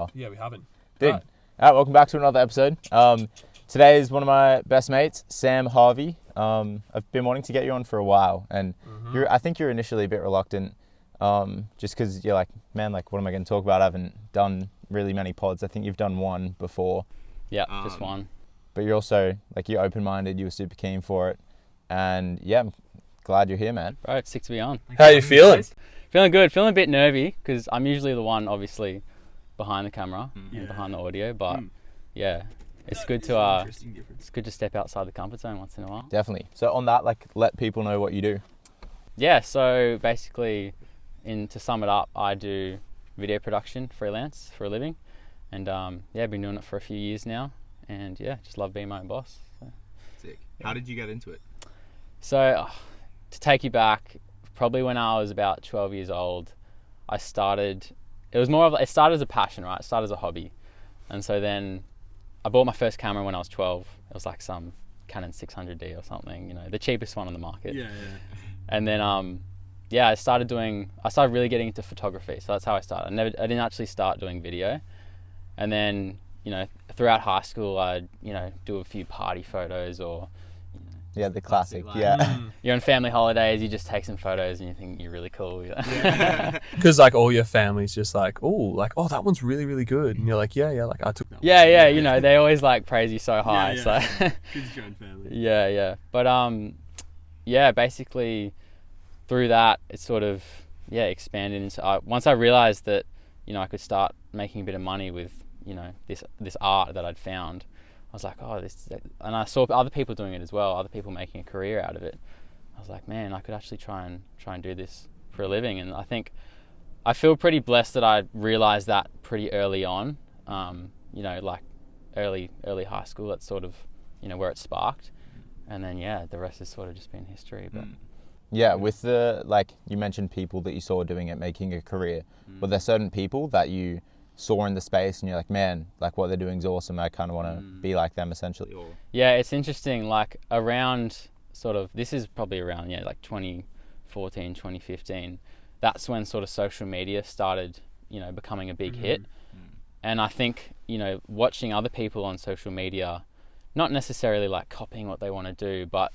far. Yeah, we haven't. Dude, all right, welcome back to another episode. Today is one of my best mates, Sam Harvey. I've been wanting to get you on for a while, and I think you're initially a bit reluctant, just because you're like, man, like, what am I going to talk about? I haven't done really many pods. I think you've done one before. Yeah, just one. But you're also, like, you're open-minded, you were super keen for it, and yeah, I'm glad you're here, man. Bro, it's sick to be on. How are you feeling? Feeling good. Feeling a bit nervy, because I'm usually the one, obviously, behind the camera and behind the audio, but yeah. It's good to step outside the comfort zone once in a while. Definitely. So on that, like, let people know what you do. Yeah, so basically, to sum it up, I do video production freelance for a living, and I've been doing it for a few years now, and yeah, just love being my own boss. So. Sick. How did you get into it? So, to take you back, probably when I was about 12 years old, it started as a passion, right? It started as a hobby, and so then I bought my first camera when I was 12. It was like some Canon 600D or something, you know, the cheapest one on the market. Yeah. And then, I started really getting into photography. So that's how I started. I didn't actually start doing video. And then, you know, throughout high school, I'd, you know, do a few party photos or, yeah, the classic. like, Yeah. You're on family holidays, you just take some photos and you think you're really cool. Because like all your family's just like, oh, that one's really, really good. And you're like, yeah, like I took that one. Yeah, you know, they always like praise you so high. Yeah. So Kids join family. Yeah. But basically through that, it sort of, expanded into, once I realized that, you know, I could start making a bit of money with, you know, this art that I'd found. I was like, and I saw other people doing it as well, other people making a career out of it. I was like, man, I could actually try and do this for a living. And I feel pretty blessed that I realized that pretty early on, you know, like early high school. That's sort of, you know, where it sparked. And then, the rest has sort of just been history. But Yeah, with the, like, you mentioned people that you saw doing it, making a career. Were there certain people that you saw in the space and you're like, man, like, what they're doing is awesome, I kind of want to be like them, essentially? Yeah, it's interesting, like, around sort of, this is probably around, like 2014, 2015, that's when sort of social media started, you know, becoming a big hit. And I think, you know, watching other people on social media, not necessarily like copying what they want to do, but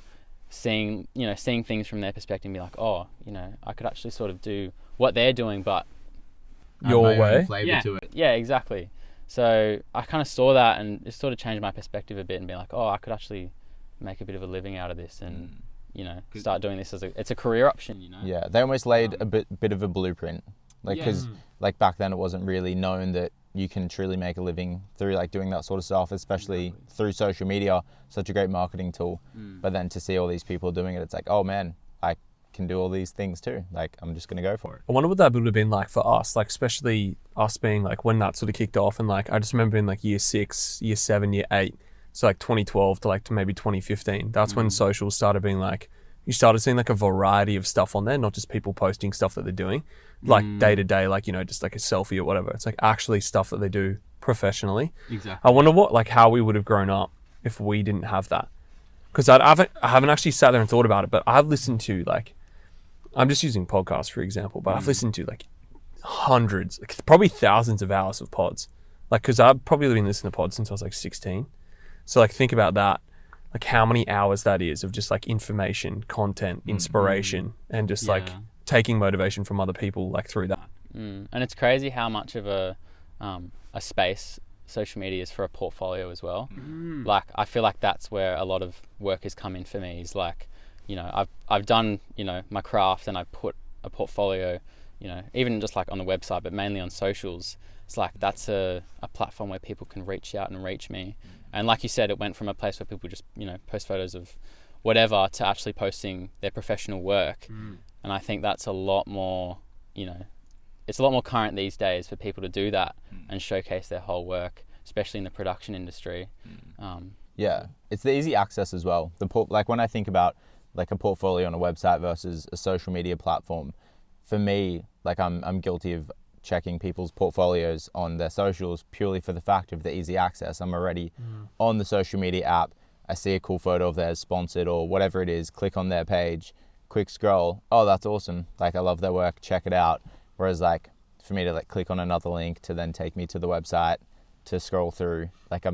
seeing things from their perspective and be like, oh, you know, I could actually sort of do what they're doing, but your way. Flavor to it. Yeah, exactly. So I kind of saw that and it sort of changed my perspective a bit and be like, oh, I could actually make a bit of a living out of this and, you know, start doing this it's a career option, you know? Yeah, they almost laid a bit of a blueprint. Like, because like back then it wasn't really known that you can truly make a living through like doing that sort of stuff, especially through social media, such a great marketing tool. But then to see all these people doing it, it's like, oh man, I can do all these things too. Like, I'm just going to go for it. I wonder what that would have been like for us, like especially us being like when that sort of kicked off, and like I just remember in like year 6, year 7, year 8, so like 2012 to maybe 2015, that's when social started being like, you started seeing like a variety of stuff on there, not just people posting stuff that they're doing like day to day, like, you know, just like a selfie or whatever. It's like actually stuff that they do professionally. Exactly. I wonder how we would have grown up if we didn't have that, because I haven't actually sat there and thought about it, but I've listened to, like, I'm just using podcasts for example, but I've listened to like hundreds, like probably thousands of hours of pods, like, because I've probably been listening to pods since I was like 16. So like think about that, like how many hours that is of just like information, content, inspiration, and just like taking motivation from other people like through that. And it's crazy how much of a space social media is for a portfolio as well. Like, I feel like that's where a lot of work has come in for me, is like, you know, I've done, you know, my craft and I put a portfolio, you know, even just like on the website, but mainly on socials. It's like, that's a platform where people can reach out and reach me. And like you said, it went from a place where people just, you know, post photos of whatever to actually posting their professional work. And I think that's a lot more, you know, it's a lot more current these days for people to do that and showcase their whole work, especially in the production industry. Yeah, it's the easy access as well. Like when I think about like a portfolio on a website versus a social media platform, for me, like I'm guilty of checking people's portfolios on their socials purely for the fact of the easy access. I'm already on the social media app. I see a cool photo of theirs sponsored or whatever it is, click on their page, quick scroll. Oh, that's awesome. Like, I love their work. Check it out. Whereas like for me to like click on another link to then take me to the website to scroll through. Like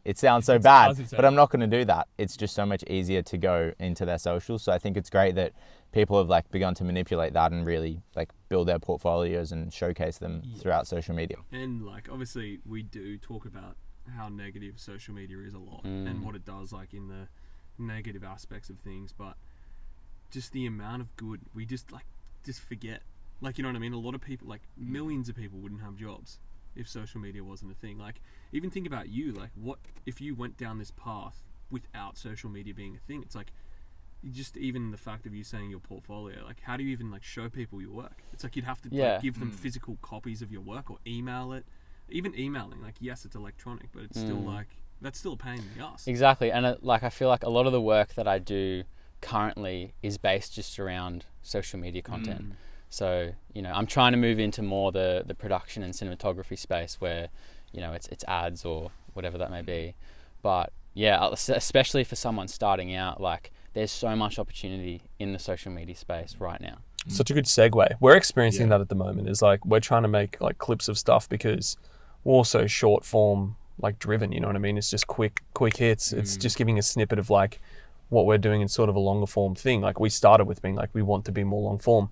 it sounds so bad, but I'm not going to do that. It's just so much easier to go into their socials. So I think it's great that people have like begun to manipulate that and really like build their portfolios and showcase them throughout social media. And like obviously we do talk about how negative social media is a lot and what it does like in the negative aspects of things, but just the amount of good we just forget. Like, you know what I mean? A lot of people, like millions of people wouldn't have jobs if social media wasn't a thing. Like, even think about you, like what if you went down this path without social media being a thing? It's like, just even the fact of you saying your portfolio, like how do you even like show people your work? It's like you'd have to like, give them physical copies of your work or email it. Even emailing, like yes, it's electronic, but it's still like, that's still a pain in the ass. Exactly. And like I feel like a lot of the work that I do currently is based just around social media content. So, you know, I'm trying to move into more the production and cinematography space where, you know, it's ads or whatever that may be. But yeah, especially for someone starting out, like there's so much opportunity in the social media space right now. Such a good segue. We're experiencing that at the moment. Is like we're trying to make like clips of stuff because we're also short form like driven, you know what I mean? It's just quick hits. It's just giving a snippet of like what we're doing in sort of a longer form thing. Like we started with being like we want to be more long form.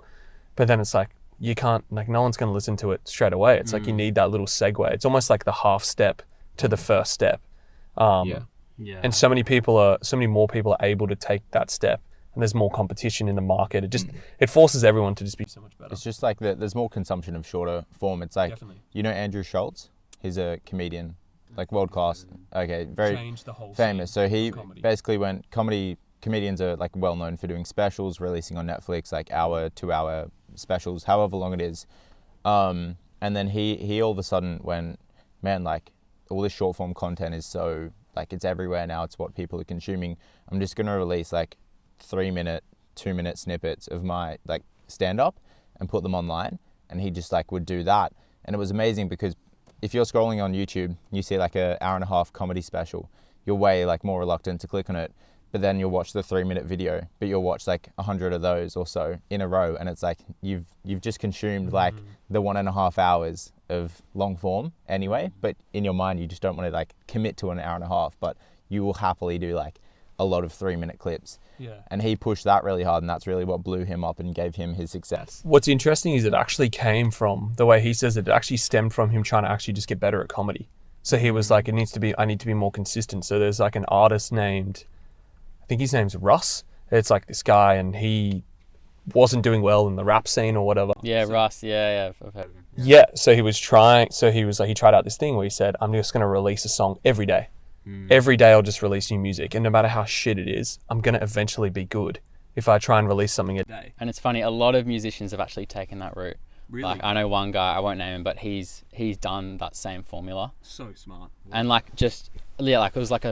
But then it's like, you can't, like no one's going to listen to it straight away. It's like you need that little segue. It's almost like the half step to the first step. And so many more people are able to take that step, and there's more competition in the market. It just, it forces everyone to just be so much better. It's just like there's more consumption of shorter form. It's like, you know, Andrew Schultz, he's a comedian, like world class. Okay. Very changed the whole famous. So he basically went comedians are like well known for doing specials, releasing on Netflix, like 2 hour specials, however long it is. And then he all of a sudden went, man, like all this short form content is so like it's everywhere now. It's what people are consuming. I'm just going to release like 3-minute, 2-minute snippets of my like stand up and put them online. And he just like would do that. And it was amazing because if you're scrolling on YouTube, you see like an hour-and-a-half comedy special, you're way like more reluctant to click on it. But then you'll watch the 3-minute video, but you'll watch like 100 of those or so in a row, and it's like you've just consumed like the 1.5 hours of long form anyway. But in your mind, you just don't want to like commit to an hour and a half, but you will happily do like a lot of 3-minute clips. Yeah. And he pushed that really hard, and that's really what blew him up and gave him his success. What's interesting is it actually came from the way he says it. It actually stemmed from him trying to actually just get better at comedy. So he was like, I need to be more consistent. So there's like an artist named, I think his name's Russ. It's like this guy, and he wasn't doing well in the rap scene or whatever. Yeah, so, Russ. Yeah, I've heard of him. Yeah, so he was trying. So he was like, he tried out this thing where he said, "I'm just going to release a song every day. Every day I'll just release new music, and no matter how shit it is, I'm going to eventually be good if I try and release something a day." And it's funny, a lot of musicians have actually taken that route. Really? Like I know one guy, I won't name him, but he's done that same formula. So smart. And like just like it was like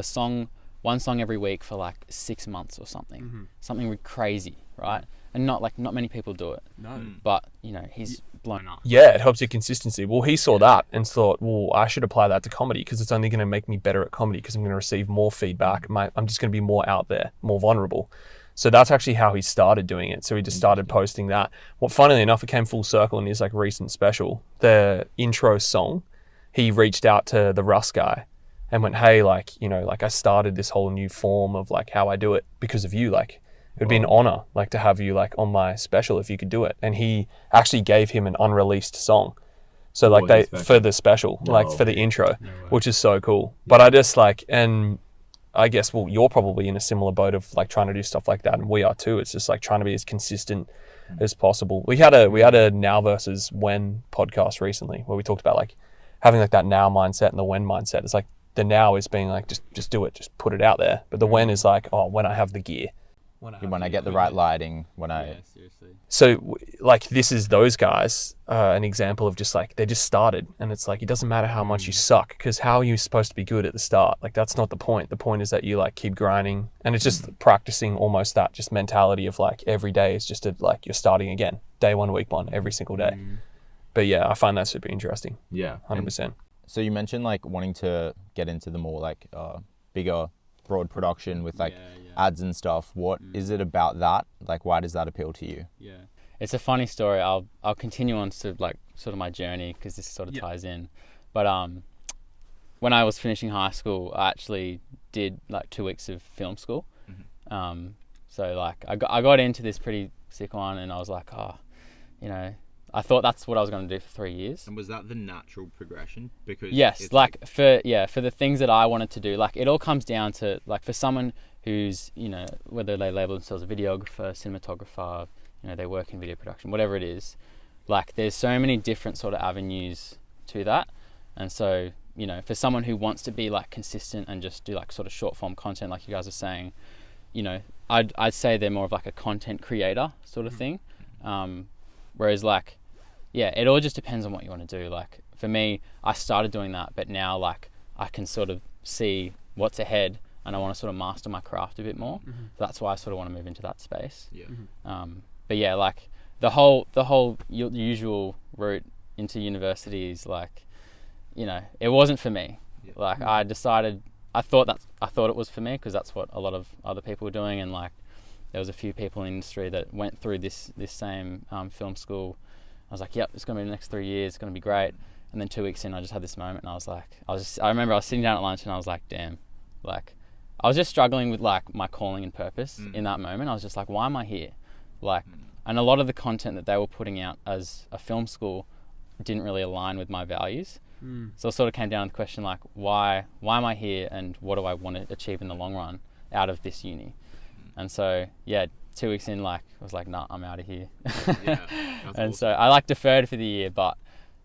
one song every week for like 6 months or something. Something crazy, right? And not many people do it. No. But, you know, he's blown up. Yeah, it helps your consistency. Well, he saw that and thought, well, I should apply that to comedy because it's only going to make me better at comedy because I'm going to receive more feedback. I'm just going to be more out there, more vulnerable. So that's actually how he started doing it. So he just started posting that. Well, funnily enough, it came full circle in his like recent special. The intro song, he reached out to the Russ guy and went, hey, like, you know, like I started this whole new form of like how I do it because of you. Like it would be an honor like to have you like on my special if you could do it. And he actually gave him an unreleased song. So like for the special, like for the intro, which is so cool. But I just like, and I guess, well, you're probably in a similar boat of like trying to do stuff like that, and we are too. It's just like trying to be as consistent as possible. We had a now versus when podcast recently where we talked about like having like that now mindset and the when mindset. It's like the now is being like just do it, just put it out there. But the when is like, oh, when I have the gear, when I get the right lighting, seriously. So like this is those guys, an example of just like they just started, and it's like it doesn't matter how much you suck because how are you supposed to be good at the start? Like that's not the point. The point is that you like keep grinding, and it's just practicing almost that just mentality of like every day is just like you're starting again, day one, week one, every single day. But yeah, I find that super interesting. Yeah, 100%. So you mentioned like wanting to get into the more like bigger, broad production with like ads and stuff. What is it about that? Like, why does that appeal to you? Yeah, it's a funny story. I'll continue on to like sort of my journey, because this sort of Yeah. ties in. But when I was finishing high school, I actually did like 2 weeks of film school. So like I got into this pretty sick one, and I was like, oh, you know, I thought that's what I was going to do for 3 years. And was that the natural progression? Because Yes, it's like for the things that I wanted to do, like it all comes down to, like, for someone who's, you know, whether they label themselves a videographer, cinematographer, you know, they work in video production, whatever it is, like there's so many different sort of avenues to that. And so, you know, for someone who wants to be like consistent and just do like sort of short form content, like you guys are saying, you know, I'd say they're more of like a content creator sort of thing. Whereas like, yeah, it all just depends on what you want to do. Like for me, I started doing that, but now like I can sort of see what's ahead, and I want to sort of master my craft a bit more. So that's why I sort of want to move into that space. Yeah. But yeah, like the whole usual route into university is like, you know, it wasn't for me. Yeah. Like I decided, I thought it was for me, because that's what a lot of other people were doing, and like there was a few people in the industry that went through this same film school. I was like, yep, it's gonna be the next 3 years, it's gonna be great. And then 2 weeks in, I just had this moment, and I was like, I remember I was sitting down at lunch, and I was like, damn, like I was just struggling with like my calling and purpose in that moment. I was just like, why am I here? Like, and a lot of the content that they were putting out as a film school didn't really align with my values. So it sort of came down to the question, like, why am I here, and what do I want to achieve in the long run out of this uni? And so, yeah, 2 weeks in, like, I was like, nah, I'm out of here. Yeah, that's And awesome. so I like deferred for the year, but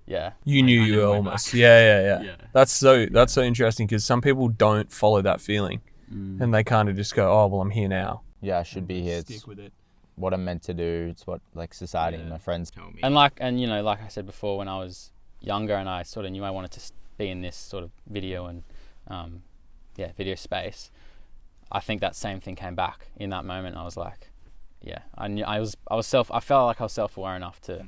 yeah. You knew I you know were my almost. back. Yeah. Yeah. That's so interesting, because some people don't follow that feeling, and they kind of just go, oh, well, I'm here now. Yeah, I should be here. Stick It's with it. what I'm meant to do. It's what like society and my friends. Tell me. And you know, like I said before, when I was younger and I sort of knew I wanted to be in this sort of video and video space, I think that same thing came back in that moment. I was like, yeah, I felt like I was self-aware enough to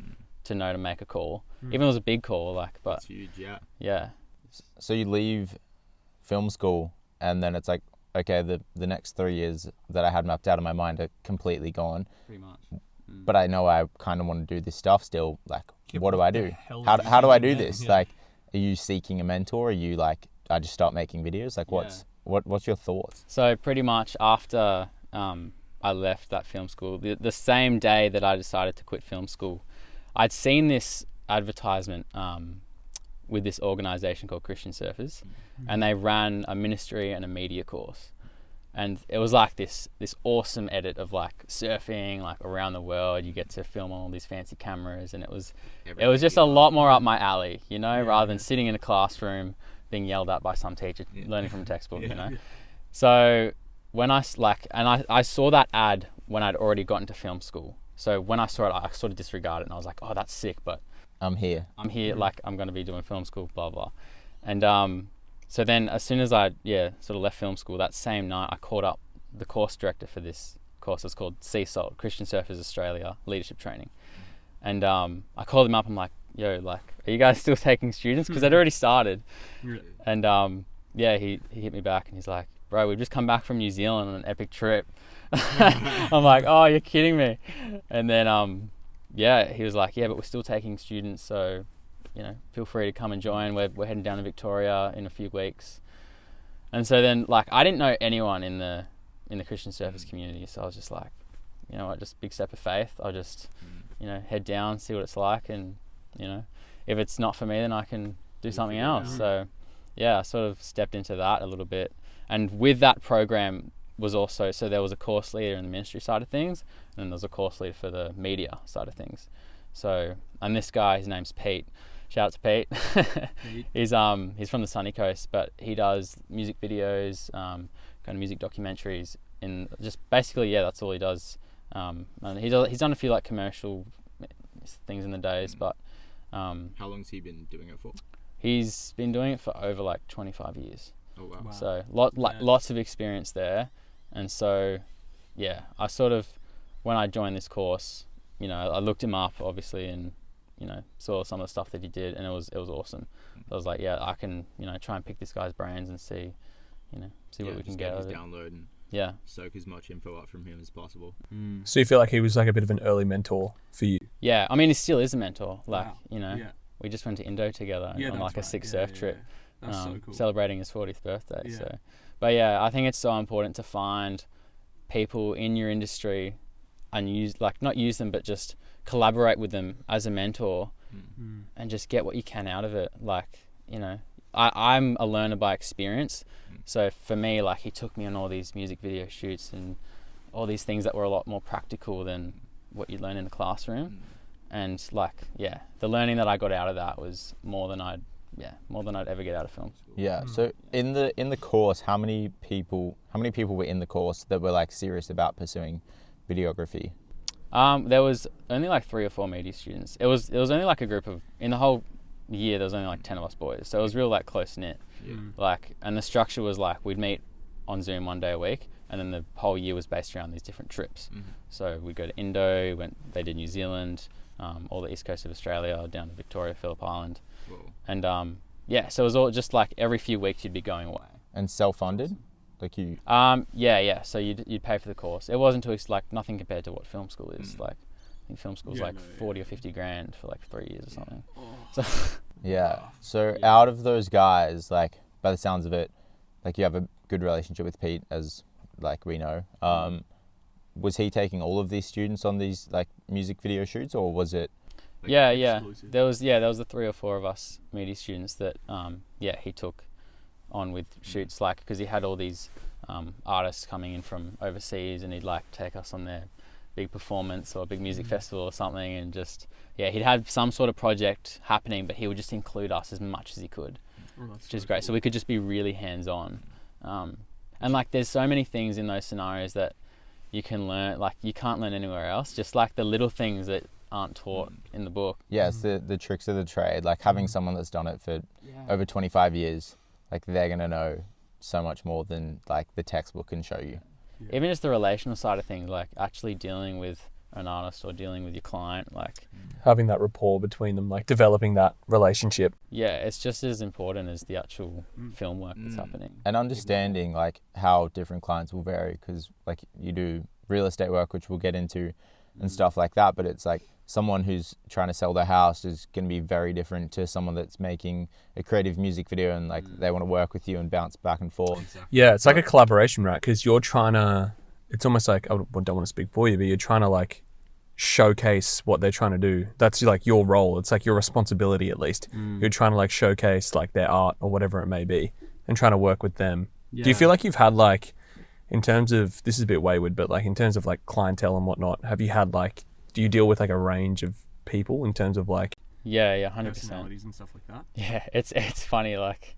know to make a call, even though it was a big call, like, but That's huge, yeah. yeah. So you leave film school, and then it's like, okay, the next 3 years that I had mapped out in my mind are completely gone. Pretty much. But I know I kind of want to do this stuff still. Like, what do I do? hell How do you do I do do then? this? Yeah. Like, are you seeking a mentor? Are you like, I just start making videos? Like, what's your thoughts? So pretty much after I left that film school, the same day that I decided to quit film school, I'd seen this advertisement with this organization called Christian Surfers, and they ran a ministry and a media course. And it was like this awesome edit of like surfing, like around the world. You get to film on all these fancy cameras, and it was just a lot more up my alley, you know, rather than sitting in a classroom being yelled at by some teacher, learning from a textbook, you know. So when I saw that ad when I'd already gotten to film school. So when I saw it, I sort of disregarded it, and I was like, oh, that's sick, but I'm here. like I'm going to be doing film school, blah blah. And so then as soon as I sort of left film school, that same night I called up the course director for this course. It's called Sea Salt, Christian Surfers Australia Leadership Training. And I called him up. I'm like, yo, like, are you guys still taking students? Because I'd already started. And he hit me back, and he's like, bro, we've just come back from New Zealand on an epic trip. I'm like, oh, you're kidding me. And then he was like, yeah, but we're still taking students, so you know, feel free to come and join. We're heading down to Victoria in a few weeks. And so then, like, I didn't know anyone in the Christian Surfers community, so I was just like, you know what, just big step of faith. I'll just, you know, head down, see what it's like, and you know, if it's not for me, then I can do something else. So yeah, I sort of stepped into that a little bit. And with that program was also, so there was a course leader in the ministry side of things, and then there was a course leader for the media side of things. So, and this guy, his name's Pete. Shout out to Pete. He's from the sunny coast, but he does music videos, kind of music documentaries, and just basically, that's all he does. And he's done a few like commercial things in the days, but How long's he been doing it for? he's been doing it for over like 25 years. Oh wow. So lots of experience there. And so I sort of, when I joined this course, you know, I looked him up obviously, and you know, saw some of the stuff that he did, and it was awesome. So I was like, I can, you know, try and pick this guy's brains and see what we can get out of it. Download and Yeah. soak as much info up from him as possible. So you feel like he was like a bit of an early mentor for you? Yeah, I mean, he still is a mentor. Like, Wow. you know, Yeah. we just went to Indo together Yeah, on that's like a right. six Yeah, surf yeah, trip, yeah. That's so cool. celebrating his 40th birthday. Yeah. So, but yeah, I think it's so important to find people in your industry and not use them, but just collaborate with them as a mentor and just get what you can out of it. Like, you know, I'm a learner by experience. So for me, like, he took me on all these music video shoots and all these things that were a lot more practical than what you learn in the classroom. And like, yeah, the learning that I got out of that was more than I'd ever get out of film. Yeah. So in the course, how many people were in the course that were like serious about pursuing videography? There was only like 3 or 4 media students. It was only like a group of, in the whole year there was only like 10 of us boys. So it was real like close knit. Yeah. Like, and the structure was like we'd meet on Zoom one day a week, and then the whole year was based around these different trips. So we'd go to Indo, they did New Zealand, all the east coast of Australia, down to Victoria, Phillip Island. Whoa. And yeah, so it was all just like every few weeks you'd be going away. And self-funded? Like you? Yeah. So you'd pay for the course. It wasn't too like nothing compared to what film school is. Like, I think film school's like 40 or 50 grand for like 3 years or something. So Yeah. So out of those guys, like by the sounds of it, like you have a good relationship with Pete, as like we know. Was he taking all of these students on these like music video shoots, or was it? Like, yeah. exclusive? There was the 3 or 4 of us media students that he took on with shoots, like, because he had all these artists coming in from overseas, and he'd like take us on their big performance or a big music festival or something, and just he'd had some sort of project happening, but he would just include us as much as he could, which is great. So we could just be really hands-on, and like there's so many things in those scenarios that you can learn, like you can't learn anywhere else, just like the little things that aren't taught in the book. Yeah, it's the tricks of the trade. Like having someone that's done it for over 25 years, like they're gonna know so much more than like the textbook can show you. Even just the relational side of things, like actually dealing with an artist or dealing with your client, like Having that rapport between them, like developing that relationship. yeah, it's just as important as the actual film work that's happening. And understanding like how different clients will vary, because like you do real estate work, which we'll get into, and stuff like that, but it's like someone who's trying to sell their house is going to be very different to someone that's making a creative music video, and like they want to work with you and bounce back and forth. Yeah, it's like a collaboration, right? Because you're trying to, it's almost like, I don't want to speak for you, but you're trying to like showcase what they're trying to do. That's like your role. It's like your responsibility, at least. You're trying to like showcase like their art or whatever it may be, and trying to work with them. Do you feel like you've had like, in terms of, this is a bit wayward, but like in terms of like clientele and whatnot, have you had like, do you deal with like a range of people in terms of like Yeah, 100%. Personalities and stuff like that. Yeah, it's funny, like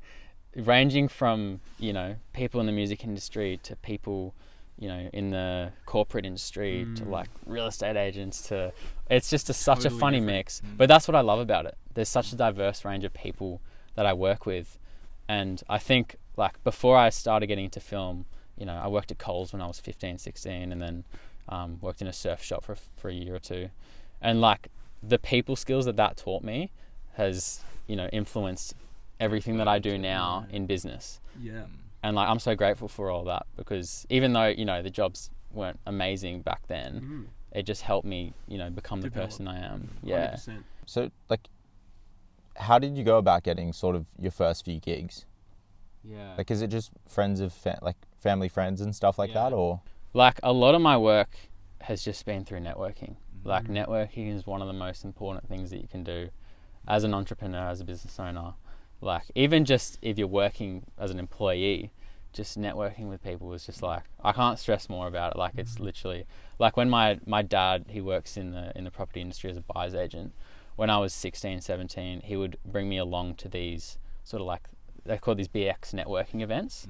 ranging from, you know, people in the music industry to people, you know, in the corporate industry to like real estate agents to, it's just such a Totally funny different. mix. But that's what I love about it. There's such a diverse range of people that I work with. And I think like before I started getting into film, you know, I worked at Coles when I was 15, 16, and then worked in a surf shop for a year or two. And like the people skills that taught me has, you know, influenced everything that I do now in business. Yeah. And like I'm so grateful for all that, because even though, you know, the jobs weren't amazing back then, it just helped me, you know, become the Develop. person I am. Yeah. 100%. So like, how did you go about getting sort of your first few gigs? Yeah. Like, is it just friends of like family friends and stuff like that, or? Like a lot of my work has just been through networking. Like networking is one of the most important things that you can do as an entrepreneur, as a business owner. Like even just if you're working as an employee, just networking with people is just like, I can't stress more about it. Like it's literally like when my dad, he works in the property industry as a buyer's agent. When I was 16, 17, he would bring me along to these sort of like, they're called these BX networking events.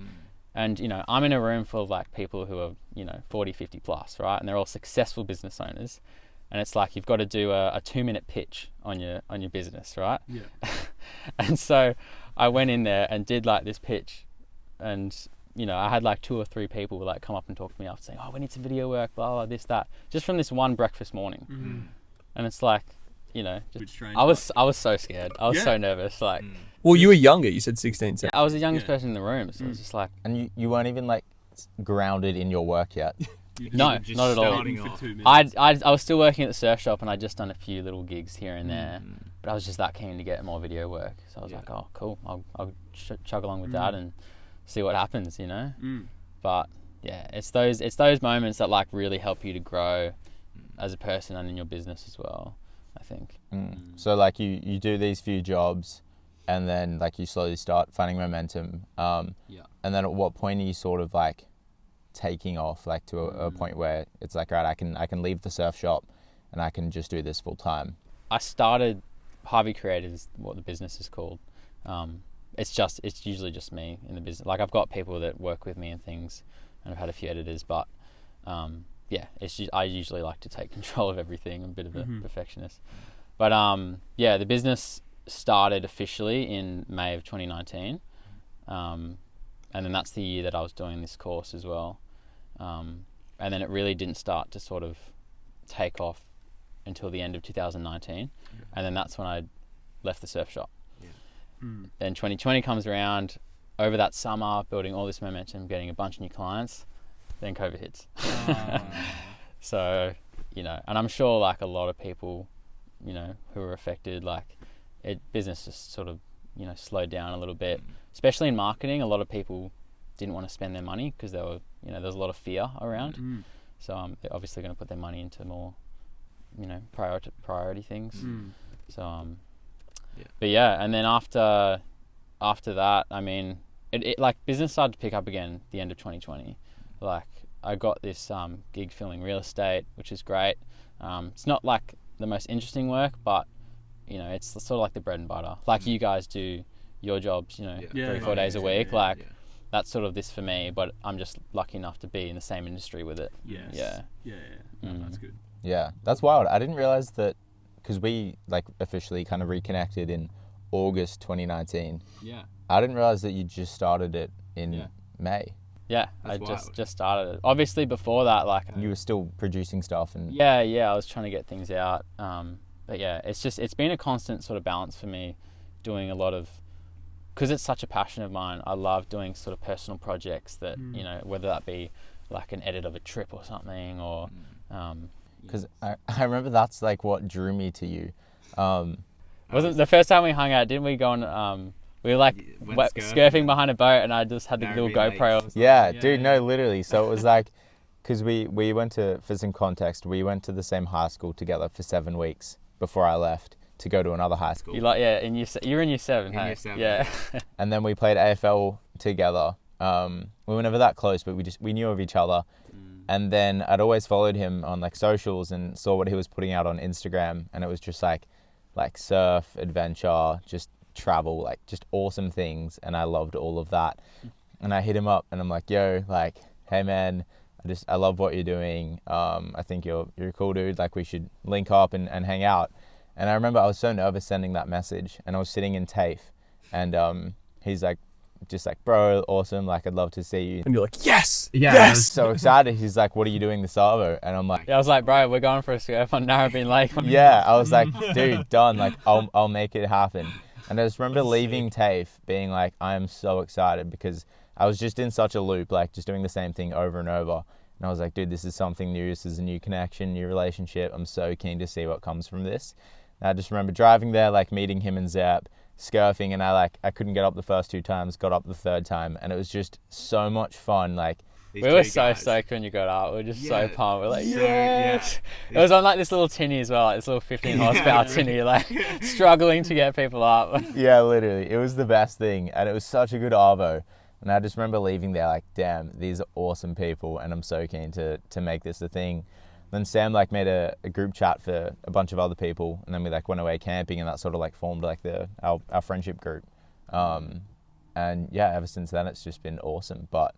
And, you know, I'm in a room full of like people who are, you know, 40, 50 plus, right? And they're all successful business owners. And it's like, you've got to do a 2-minute pitch on your business, right? Yeah. And so I went in there and did like this pitch, and, you know, I had like 2 or 3 people like come up and talk to me after saying, oh, we need some video work, blah, blah, this, that, just from this one breakfast morning. And it's like, you know, Bit just, strange, I was so scared. I was Yeah. so nervous. Like, Well, you were younger. You said 16, 17. I was the youngest Yeah. person in the room. So it was just like, And you weren't even like grounded in your work yet. No, just not at all. starting For off. 2 minutes. I was still working at the surf shop, and I'd just done a few little gigs here and there, but I was just that keen to get more video work. So I was like, oh, cool, I'll chug along with that and see what happens, you know. But yeah, it's those moments that like really help you to grow as a person and in your business as well, I think. So like you do these few jobs, and then like you slowly start finding momentum. And then at what point are you sort of like taking off, like to a point where it's like, right, I can leave the surf shop and I can just do this full time? I started Harvey Creative is what the business is called. It's usually just me in the business. Like I've got people that work with me and things, and I've had a few editors, but I usually like to take control of everything. I'm a bit of a perfectionist, but the business started officially in May of 2019, and then that's the year that I was doing this course as well, and then it really didn't start to sort of take off until the end of 2019, and then that's when I left the surf shop. Then 2020 comes around. Over that summer, building all this momentum, getting a bunch of new clients, then COVID hits. So, you know, and I'm sure like a lot of people, you know, who are affected, like business just sort of, you know, slowed down a little bit, especially in marketing. A lot of people didn't want to spend their money because there's a lot of fear around. So they're obviously going to put their money into more, you know, priority things. So, but yeah, and then after that, I mean, it like business started to pick up again at the end of 2020. Like I got this gig filming real estate, which is great. It's not like the most interesting work, but you know, it's sort of like the bread and butter. Like you guys do your jobs, you know, 3-4 days a week. That's sort of this for me, but I'm just lucky enough to be in the same industry with it. Yeah. No, that's good. Yeah, that's wild. I didn't realize that, because we like officially kind of reconnected in August 2019. Yeah. I didn't realize that you just started it in May. Yeah, That's I wild. just started it. Obviously before that, like You were still producing stuff and I was trying to get things out. But yeah, it's been a constant sort of balance for me, doing a lot of, because it's such a passion of mine. I love doing sort of personal projects that, you know, whether that be like an edit of a trip or something, or because I remember that's like what drew me to you. wasn't the first time we hung out, didn't we go on we were like surfing behind a boat, and I just had the little GoPro. Yeah, dude, no, literally. So it was like, because we went for some context, we went to the same high school together for 7 weeks before I left to go to another high school. You like you were in year 7, hey? Year 7, yeah. And then we played AFL together. We were never that close, but we knew of each other. And then I'd always followed him on like socials and saw what he was putting out on Instagram, and it was just like surf, adventure, just travel, like just awesome things, and I loved all of that. And I hit him up and I'm like, yo, like, hey man, I love what you're doing. I think you're a cool dude, like we should link up and hang out. And I remember I was so nervous sending that message, and I was sitting in TAFE, and he's like, just like, bro, awesome, like I'd love to see you. And you're like, yes, Yeah. yes. So excited. He's like, what are you doing this Arvo? And I'm like, Yeah, I was like, bro, we're going for a surf on Narrabeen Lake. yeah, I was like, dude, done. Like, I'll make it happen. And I just remember leaving TAFE being like, I am so excited, because I was just in such a loop, like just doing the same thing over and over. And I was like, dude, this is something new. This is a new connection, new relationship. I'm so keen to see what comes from this. And I just remember driving there, like meeting him and Zep, surfing, and I couldn't get up the first 2 times, got up the 3rd time, and it was just so much fun. Like, we were so stoked when you got up. We were just so pumped. We're like, yes. It was on like this little tinny as well, like this little 15 horsepower tinny, like struggling to get people up. yeah, literally, it was the best thing, and it was such a good Arvo. And I just remember leaving there like, damn, these are awesome people, and I'm so keen to make this a thing. Then Sam like made a group chat for a bunch of other people, and then we like went away camping, and that sort of like formed like our friendship group. And yeah, ever since then it's just been awesome. But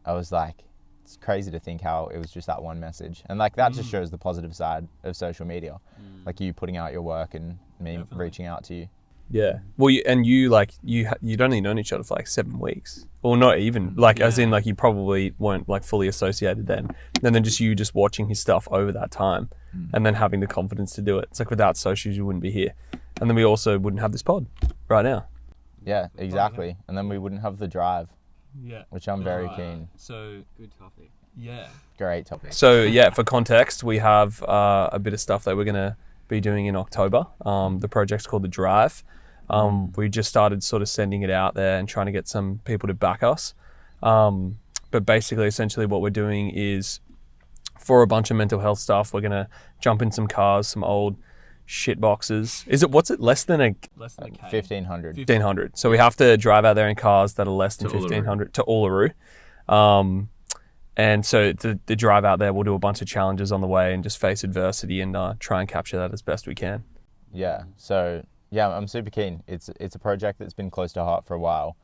I was like, it's crazy to think how it was just that one message, and like that just shows the positive side of social media, like you putting out your work and me reaching out to you. Yeah. Well, you'd only known each other for like 7 weeks, or not even, like as in like you probably weren't like fully associated then, and then just watching his stuff over that time, and then having the confidence to do it. It's like without socials you wouldn't be here, and then we also wouldn't have this pod right now. Yeah, exactly. And then we wouldn't have the drive. Yeah. which I'm very Alright. keen. So Good topic. yeah. Great topic. So yeah, for context, we have a bit of stuff that we're gonna be doing in October. The project's called The Drive. We just started sort of sending it out there and trying to get some people to back us. But basically, essentially what we're doing is for a bunch of mental health stuff, we're gonna jump in some cars, some old shit boxes. What's it less than a Like 1,500. 1,500? So we have to drive out there in cars that are less than To Uluru. 1,500 to Uluru. And so the drive out there, we'll do a bunch of challenges on the way and just face adversity and try and capture that as best we can. Yeah. So yeah, I'm super keen. It's a project that's been close to heart for a while.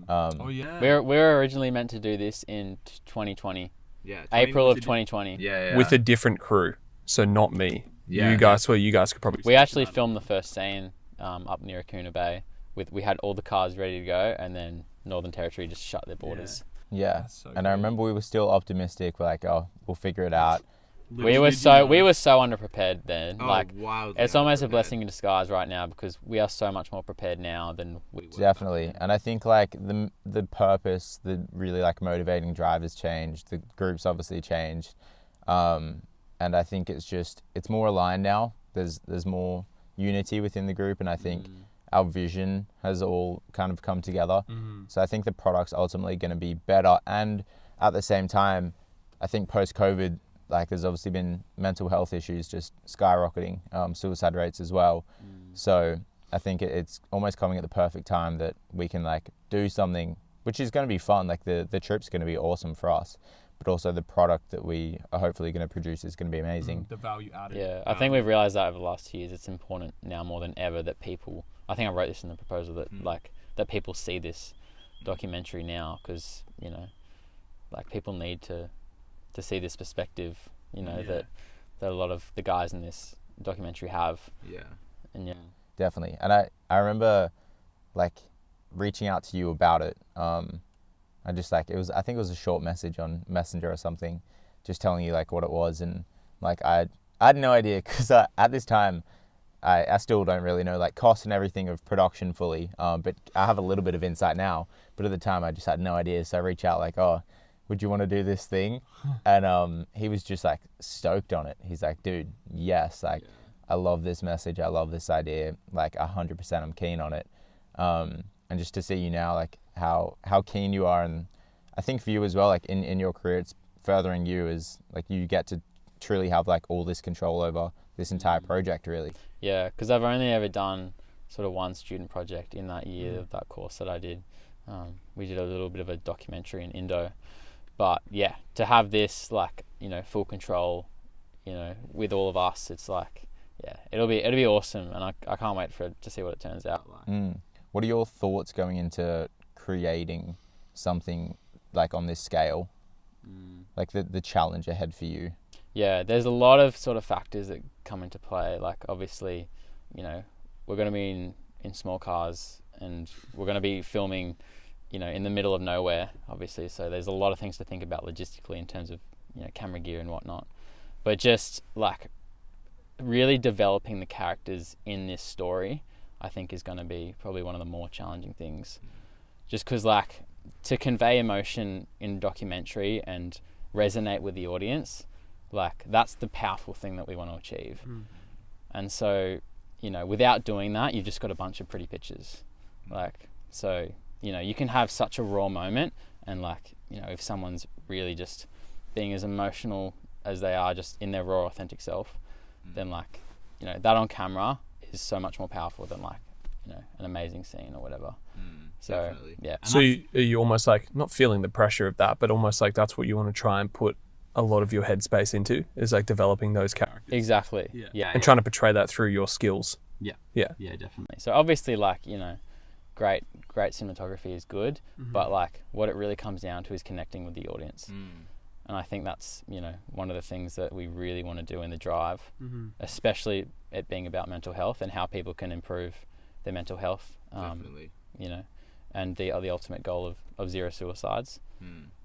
Oh yeah. We're originally meant to do this in 2020, Yeah. April of 2020. Yeah. With a different crew, so not me. Yeah. You guys could probably. We actually filmed the first scene up near Akuna Bay. We had all the cars ready to go, and then Northern Territory just shut their borders. Yeah. That's so And I good. remember we were still optimistic. We're like, oh, we'll figure it out. We were so underprepared then. Oh, like wildly it's almost a underprepared. blessing in disguise right now because we are so much more prepared now than we were. Definitely. And I think like the purpose, the really like motivating drive has changed. The group's obviously changed. And I think it's more aligned now. There's more unity within the group, and I think our vision has all kind of come together. So I think the product's ultimately going to be better. And at the same time, I think post-COVID, like there's obviously been mental health issues just skyrocketing, suicide rates as well. So I think it's almost coming at the perfect time that we can like do something which is going to be fun. Like the trip's going to be awesome for us, but also the product that we are hopefully going to produce is going to be amazing. The value added. Yeah, I think we've realised that over the last 2 years, it's important now more than ever that people. I think I wrote this in the proposal that like that people see this documentary now because like people need to see this perspective. That a lot of the guys in this documentary have. Yeah. And Definitely. And I remember like reaching out to you about it. I just like I think it was a short message on Messenger or something, just telling you like what it was, and like I had no idea because at this time I still don't really know like cost and everything of production fully, but I have a little bit of insight now. But at the time I just had no idea, so I reached out like, oh, would you want to do this thing? And he was just like stoked on it. He's like, dude, yes, like I love this message, I love this idea, like 100% I'm keen on it. And just to see you now, like how keen you are, and I think for you as well, like in your career, it's furthering you as like you get to truly have like all this control over this entire project, really. yeah, because I've only ever done sort of one student project in that year of that course that I did. We did a little bit of a documentary in Indo, but yeah, to have this like full control, with all of us, it's like it'll be awesome, and I can't wait to see what it turns out like. What are your thoughts going into creating something like on this scale? Like the challenge ahead for you? Yeah, there's a lot of sort of factors that come into play. Like obviously, we're going to be in small cars, and we're going to be filming, in the middle of nowhere, obviously. So there's a lot of things to think about logistically in terms of, camera gear and whatnot. But just like really developing the characters in this story, I think is going to be probably one of the more challenging things. Just because like to convey emotion in documentary and resonate with the audience, like that's the powerful thing that we want to achieve. And so, without doing that, you've just got a bunch of pretty pictures. Like, so, you can have such a raw moment, and like, if someone's really just being as emotional as they are just in their raw, authentic self, then like, that on camera is so much more powerful than like, an amazing scene or whatever. So, Definitely. yeah. So you almost like not feeling the pressure of that, but almost like that's what you want to try and put a lot of your headspace into, is like developing those characters Exactly. Yeah. Yeah. and trying to portray that through your skills. Yeah, definitely. So obviously, like, great cinematography is good, but like what it really comes down to is connecting with the audience. And I think that's, one of the things that we really want to do in the drive, especially it being about mental health and how people can improve their mental health. Definitely. And the ultimate goal of zero suicides.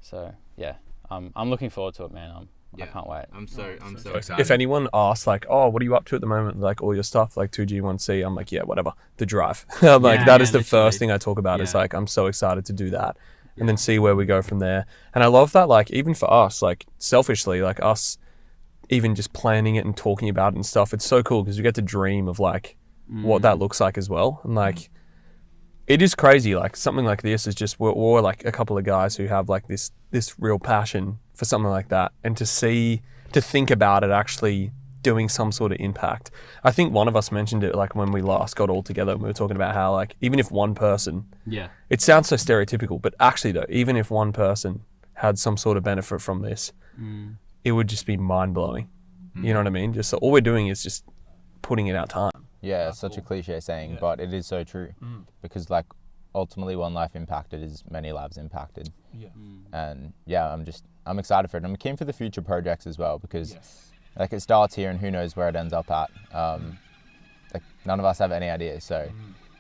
So yeah, I'm looking forward to it, man. I can't wait. I'm so So excited. if anyone asks like, oh, what are you up to at the moment? Like all your stuff, like 2G, 1C, I'm like, yeah, whatever. The drive. I'm like, Yeah, that is the literally. first thing I talk about is Yeah. like, I'm so excited to do that. and then see where we go from there. And I love that, like, even for us, like, selfishly, like, us even just planning it and talking about it and stuff, it's so cool because we get to dream of, like, what that looks like as well. And, like, it is crazy. Like, something like this is just, we're like a couple of guys who have, like, this real passion for something like that. And to think about it actually doing some sort of impact. I think one of us mentioned it, like, when we last got all together, we were talking about how, like, even if one person, it sounds so stereotypical, but actually though, even if one person had some sort of benefit from this, it would just be mind-blowing. You know what I mean? Just so all we're doing is just putting in our time. Yeah, it's such a cliche saying, but it is so true. Because, like, ultimately one life impacted is many lives impacted. And yeah, I'm excited for it. I'm keen for the future projects as well, because like, it starts here and who knows where it ends up at. Like, none of us have any idea, so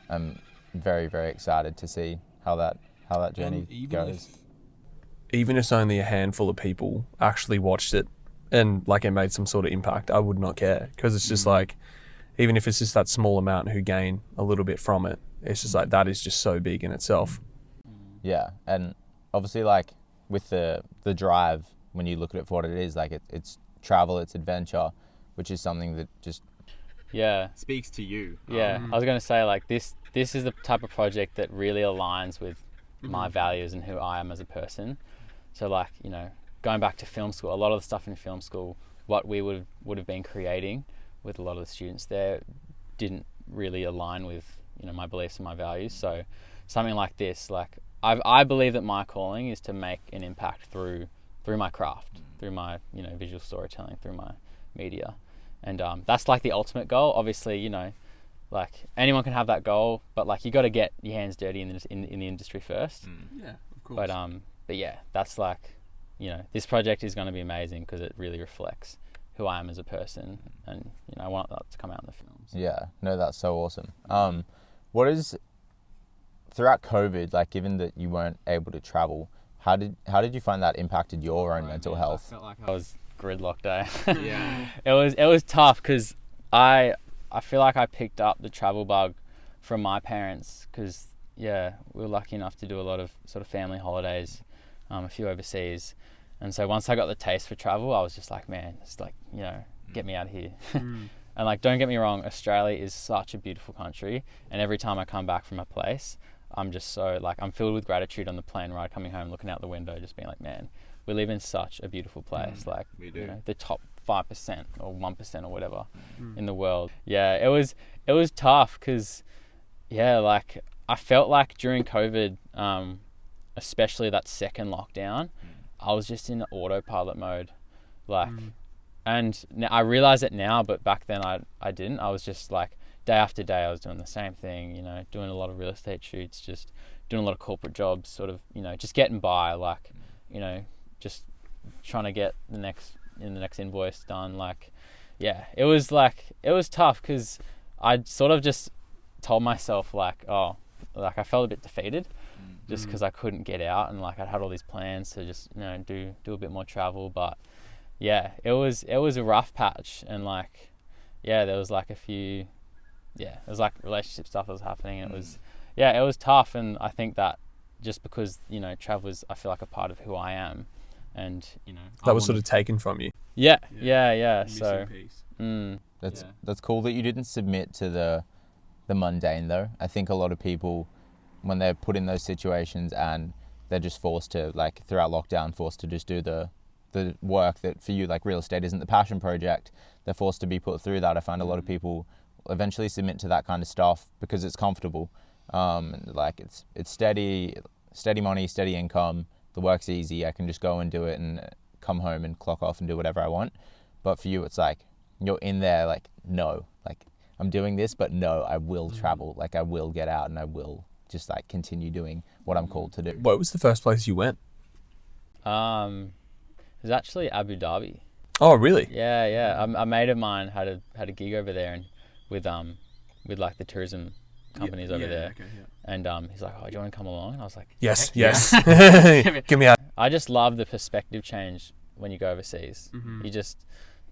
I'm very, very excited to see how that journey goes. Even if it's only a handful of people actually watched it and, like, it made some sort of impact, I would not care, because it's just like, even if it's just that small amount who gain a little bit from it, it's just like, that is just so big in itself. Yeah, and obviously, like, with the drive, when you look at it for what it is, like, it's travel, it's adventure, which is something that just speaks to you. I was going to say, like, this is the type of project that really aligns with my values and who I am as a person. So, like, you know, going back to film school, a lot of the stuff in film school, what we would have been creating with a lot of the students there didn't really align with, you know, my beliefs and my values. So something like this, like, I believe that my calling is to make an impact through my craft, through my, you know, visual storytelling, through my media. And that's, like, the ultimate goal. Obviously, you know, like, anyone can have that goal, but, like, you got to get your hands dirty in the industry first. Yeah, of course. But yeah, that's, like, you know, this project is going to be amazing because it really reflects who I am as a person, and, you know, I want that to come out in the films. Yeah, no, that's so awesome. What is, throughout COVID, like, given that you weren't able to travel, how did you find that impacted your own mental health? I felt like I was gridlocked, eh? Yeah. It was tough because I feel like I picked up the travel bug from my parents, because we were lucky enough to do a lot of sort of family holidays, a few overseas. And so once I got the taste for travel, I was just like, man, it's like, you know, get me out of here. And, like, don't get me wrong, Australia is such a beautiful country. And every time I come back from a place, I'm just so, like, I'm filled with gratitude on the plane ride coming home, looking out the window, just being like, man, we live in such a beautiful place. Like, we do. You know, the top 5% or 1% or whatever in the world. Yeah, it was tough because, like, I felt like during COVID, especially that second lockdown, I was just in autopilot mode, like, and I realize it now, but back then I didn't. I was just, like, day after day, I was doing the same thing, you know, doing a lot of real estate shoots, just doing a lot of corporate jobs, sort of, you know, just getting by, like, you know, just trying to get the next invoice done. Like, yeah, it was tough because I sort of just told myself, like, oh, like, I felt a bit defeated just because I couldn't get out, and, like, I had all these plans to just, you know, do a bit more travel. But yeah, it was a rough patch, and, like, yeah, there was, like, a few, there was, like, relationship stuff that was happening, and it was tough. And I think that just because, you know, travel is, I feel like, a part of who I am, and, you know, That was sort of taken from you. Yeah. Missing So piece. That's cool that you didn't submit to the mundane, though. I think a lot of people, when they're put in those situations and they're just forced to, like, throughout lockdown, forced to just do the work that, for you, like, real estate isn't the passion project, they're forced to be put through that. I find a lot of people eventually submit to that kind of stuff because it's comfortable. Like, it's steady money, steady income, the work's easy, I can just go and do it and come home and clock off and do whatever I want. But for you, it's like, you're in there, like, no, like, I'm doing this, but no, I will travel, like, I will get out and I will just, like, continue doing what I'm called to do. What was the first place you went? it was actually Abu Dhabi. Oh, really? Yeah. A mate of mine had a gig over there, and with like the tourism companies over there. Okay, yeah. And he's like, oh, do you want to come along? And I was like, Yes. yeah. Give me out. I just love the perspective change when you go overseas. You just,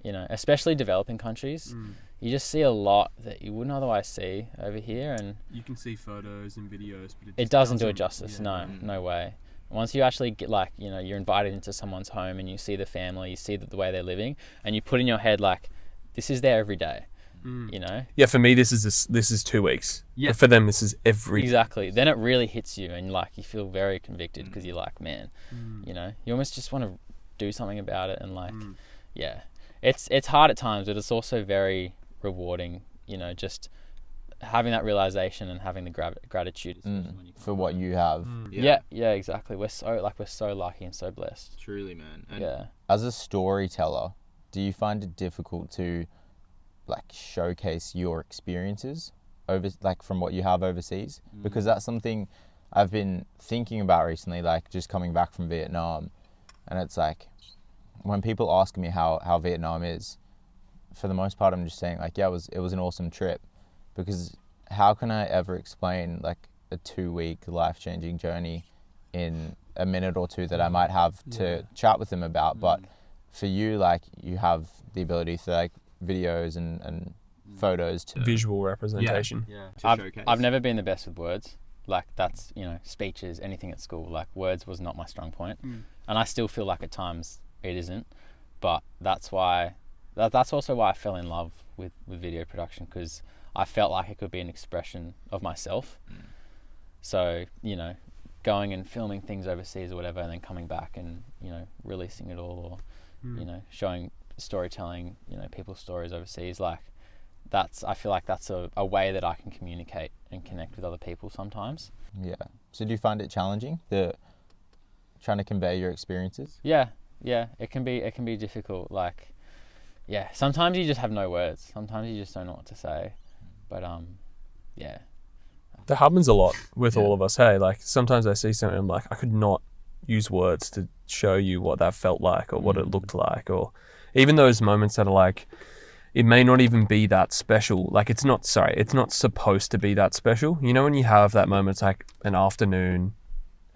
you know, especially developing countries, you just see a lot that you wouldn't otherwise see over here. And You can see photos and videos, but it doesn't do it justice. No way. Once you actually get like, you know, you're invited into someone's home and you see the family, you see the way they're living, and you put in your head like, this is there every day, you know? Yeah, for me, this is 2 weeks. Yeah. But for them, this is every. Exactly. Then it really hits you, and like you feel very convicted because you're like, man, you know, you almost just want to do something about it, and like, yeah, it's hard at times, but it's also very rewarding, you know, just having that realization and having the gratitude for what you have. yeah, exactly. We're so lucky and so blessed. Truly, man. And Yeah. As a storyteller, do you find it difficult to like showcase your experiences from what you have overseas? Because that's something I've been thinking about recently, like just coming back from Vietnam, and it's like when people ask me how Vietnam is, for the most part I'm just saying like, yeah, it was an awesome trip, because how can I ever explain like a 2-week life-changing journey in a minute or two that I might have to chat with them about? But for you, like, you have the ability to like videos and photos to Visual representation. to showcase. I've never been the best with words. Like that's, you know, speeches, anything at school, like words was not my strong point. And I still feel like at times it isn't, but that's also why I fell in love with video production, because I felt like it could be an expression of myself. So, you know, going and filming things overseas or whatever, and then coming back and, you know, releasing it all, or, you know, showing storytelling, you know, people's stories overseas, like I feel like that's a way that I can communicate and connect with other people sometimes. Yeah. So do you find it challenging, trying to convey your experiences? Yeah, it can be difficult. Like, yeah, sometimes you just have no words. Sometimes you just don't know what to say. But yeah. That happens a lot with all of us. Hey, like sometimes I see something, I'm like, I could not use words to show you what that felt like or what it looked like, or even those moments that are like, it may not even be that special. Like it's not supposed to be that special. You know, when you have that moment, it's like an afternoon,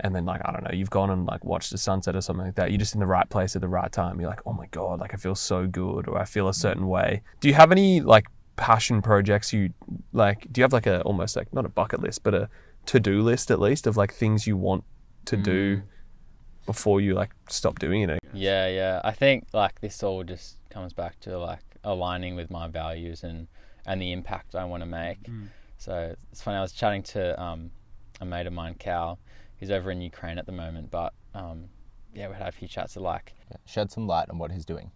and then like, I don't know, you've gone and like watched the sunset or something like that. You're just in the right place at the right time. You're like, oh my God, like I feel so good, or I feel a certain way. Do you have any like passion projects you like? Do you have like a, almost like not a bucket list, but a to-do list at least of like things you want to do before you like stop doing it? Yeah. I think like this all just comes back to like aligning with my values and the impact I want to make. So it's funny, I was chatting to a mate of mine, Cal. He's over in Ukraine at the moment, but we had a few chats of like, Shed some light on what he's doing.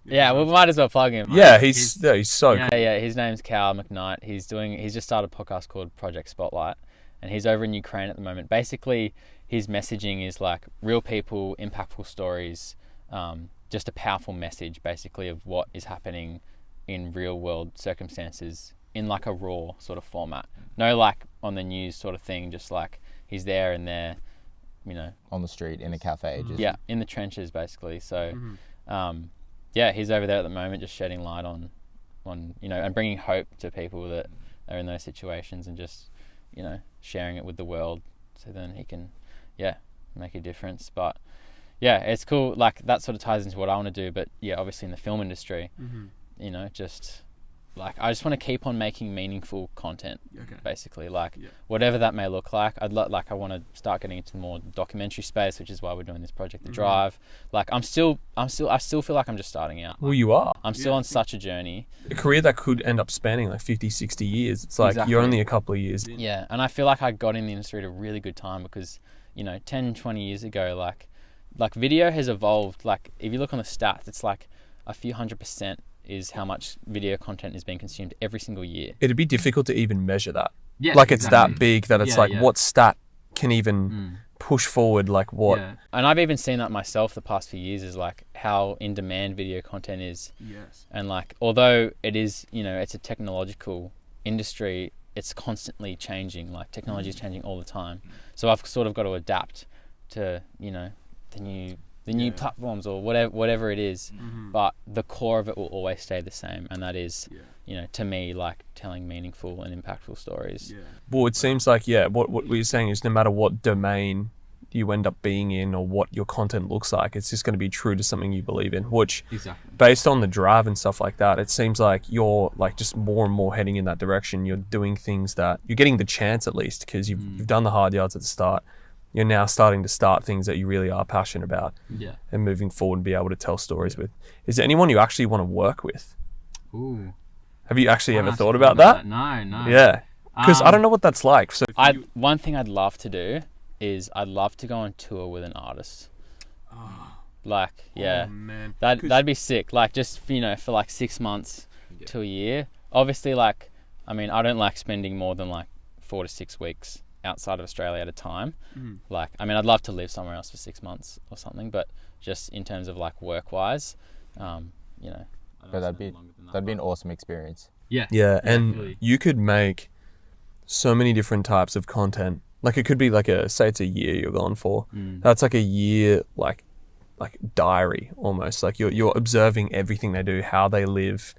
yeah, we might as well plug him. Yeah, he's so cool. Yeah, his name's Cal McKnight. He's just started a podcast called Project Spotlight, and he's over in Ukraine at the moment. Basically, his messaging is like real people, impactful stories, just a powerful message basically of what is happening in real world circumstances in like a raw sort of format. No like on the news sort of thing, just like he's there and there, you know. On the street, in a cafe. Just Yeah, in the trenches basically. So, he's over there at the moment just shedding light on, you know, and bringing hope to people that are in those situations, and just, you know, sharing it with the world so then he can, make a difference. But yeah, it's cool. Like that sort of ties into what I want to do. But yeah, obviously in the film industry, you know, just like I just want to keep on making meaningful content. Basically, like whatever that may look like. I want to start getting into more documentary space, which is why we're doing this project, The Drive. Like I still feel like I'm just starting out. Well, you are. I'm still on such a journey. A career that could end up spanning like 50, 60 years. It's like Exactly. you're only a couple of years in. Yeah, and I feel like I got in the industry at a really good time because, you know, 10, 20 years ago, like video has evolved. Like if you look on the stats, it's like a few 100% is how much video content is being consumed every single year. It'd be difficult to even measure that. Yeah, like it's that big that it's what stat can even push forward like what? Yeah. And I've even seen that myself the past few years, is like how in demand video content is. Yes. And like, although it is, you know, it's a technological industry, it's constantly changing. Like technology is changing all the time. So I've sort of got to adapt to, you know, the new platforms or whatever it is. But the core of it will always stay the same, and that is, you know, to me, like telling meaningful and impactful stories. Well, it seems like what you're saying is no matter what domain you end up being in or what your content looks like, it's just going to be true to something you believe in, which based on The Drive and stuff like that, it seems like you're like just more and more heading in that direction. You're doing things that you're getting the chance, at least, because you've done the hard yards at the start. you're now starting to start things that you really are passionate about Yeah. and moving forward and be able to tell stories with. Is there anyone you actually want to work with? Ooh. Have you actually I ever haven't thought actually about that? No. Yeah. Because I don't know what that's like. So One thing I'd love to do is I'd love to go on tour with an artist. Like, yeah, Oh, man. that'd be sick. Like, just, you know, for like 6 months to a year. Obviously, like, I mean, I don't like spending more than like 4 to 6 weeks outside of Australia at a time. Like, I mean, I'd love to live somewhere else for 6 months or something, but just in terms of like work-wise, you know. But that'd be an awesome experience. Yeah. yeah, and Definitely. you could make so many different types of content. Like it could be like say it's a year you're gone for. That's like a year like diary almost. Like you're observing everything they do, how they live.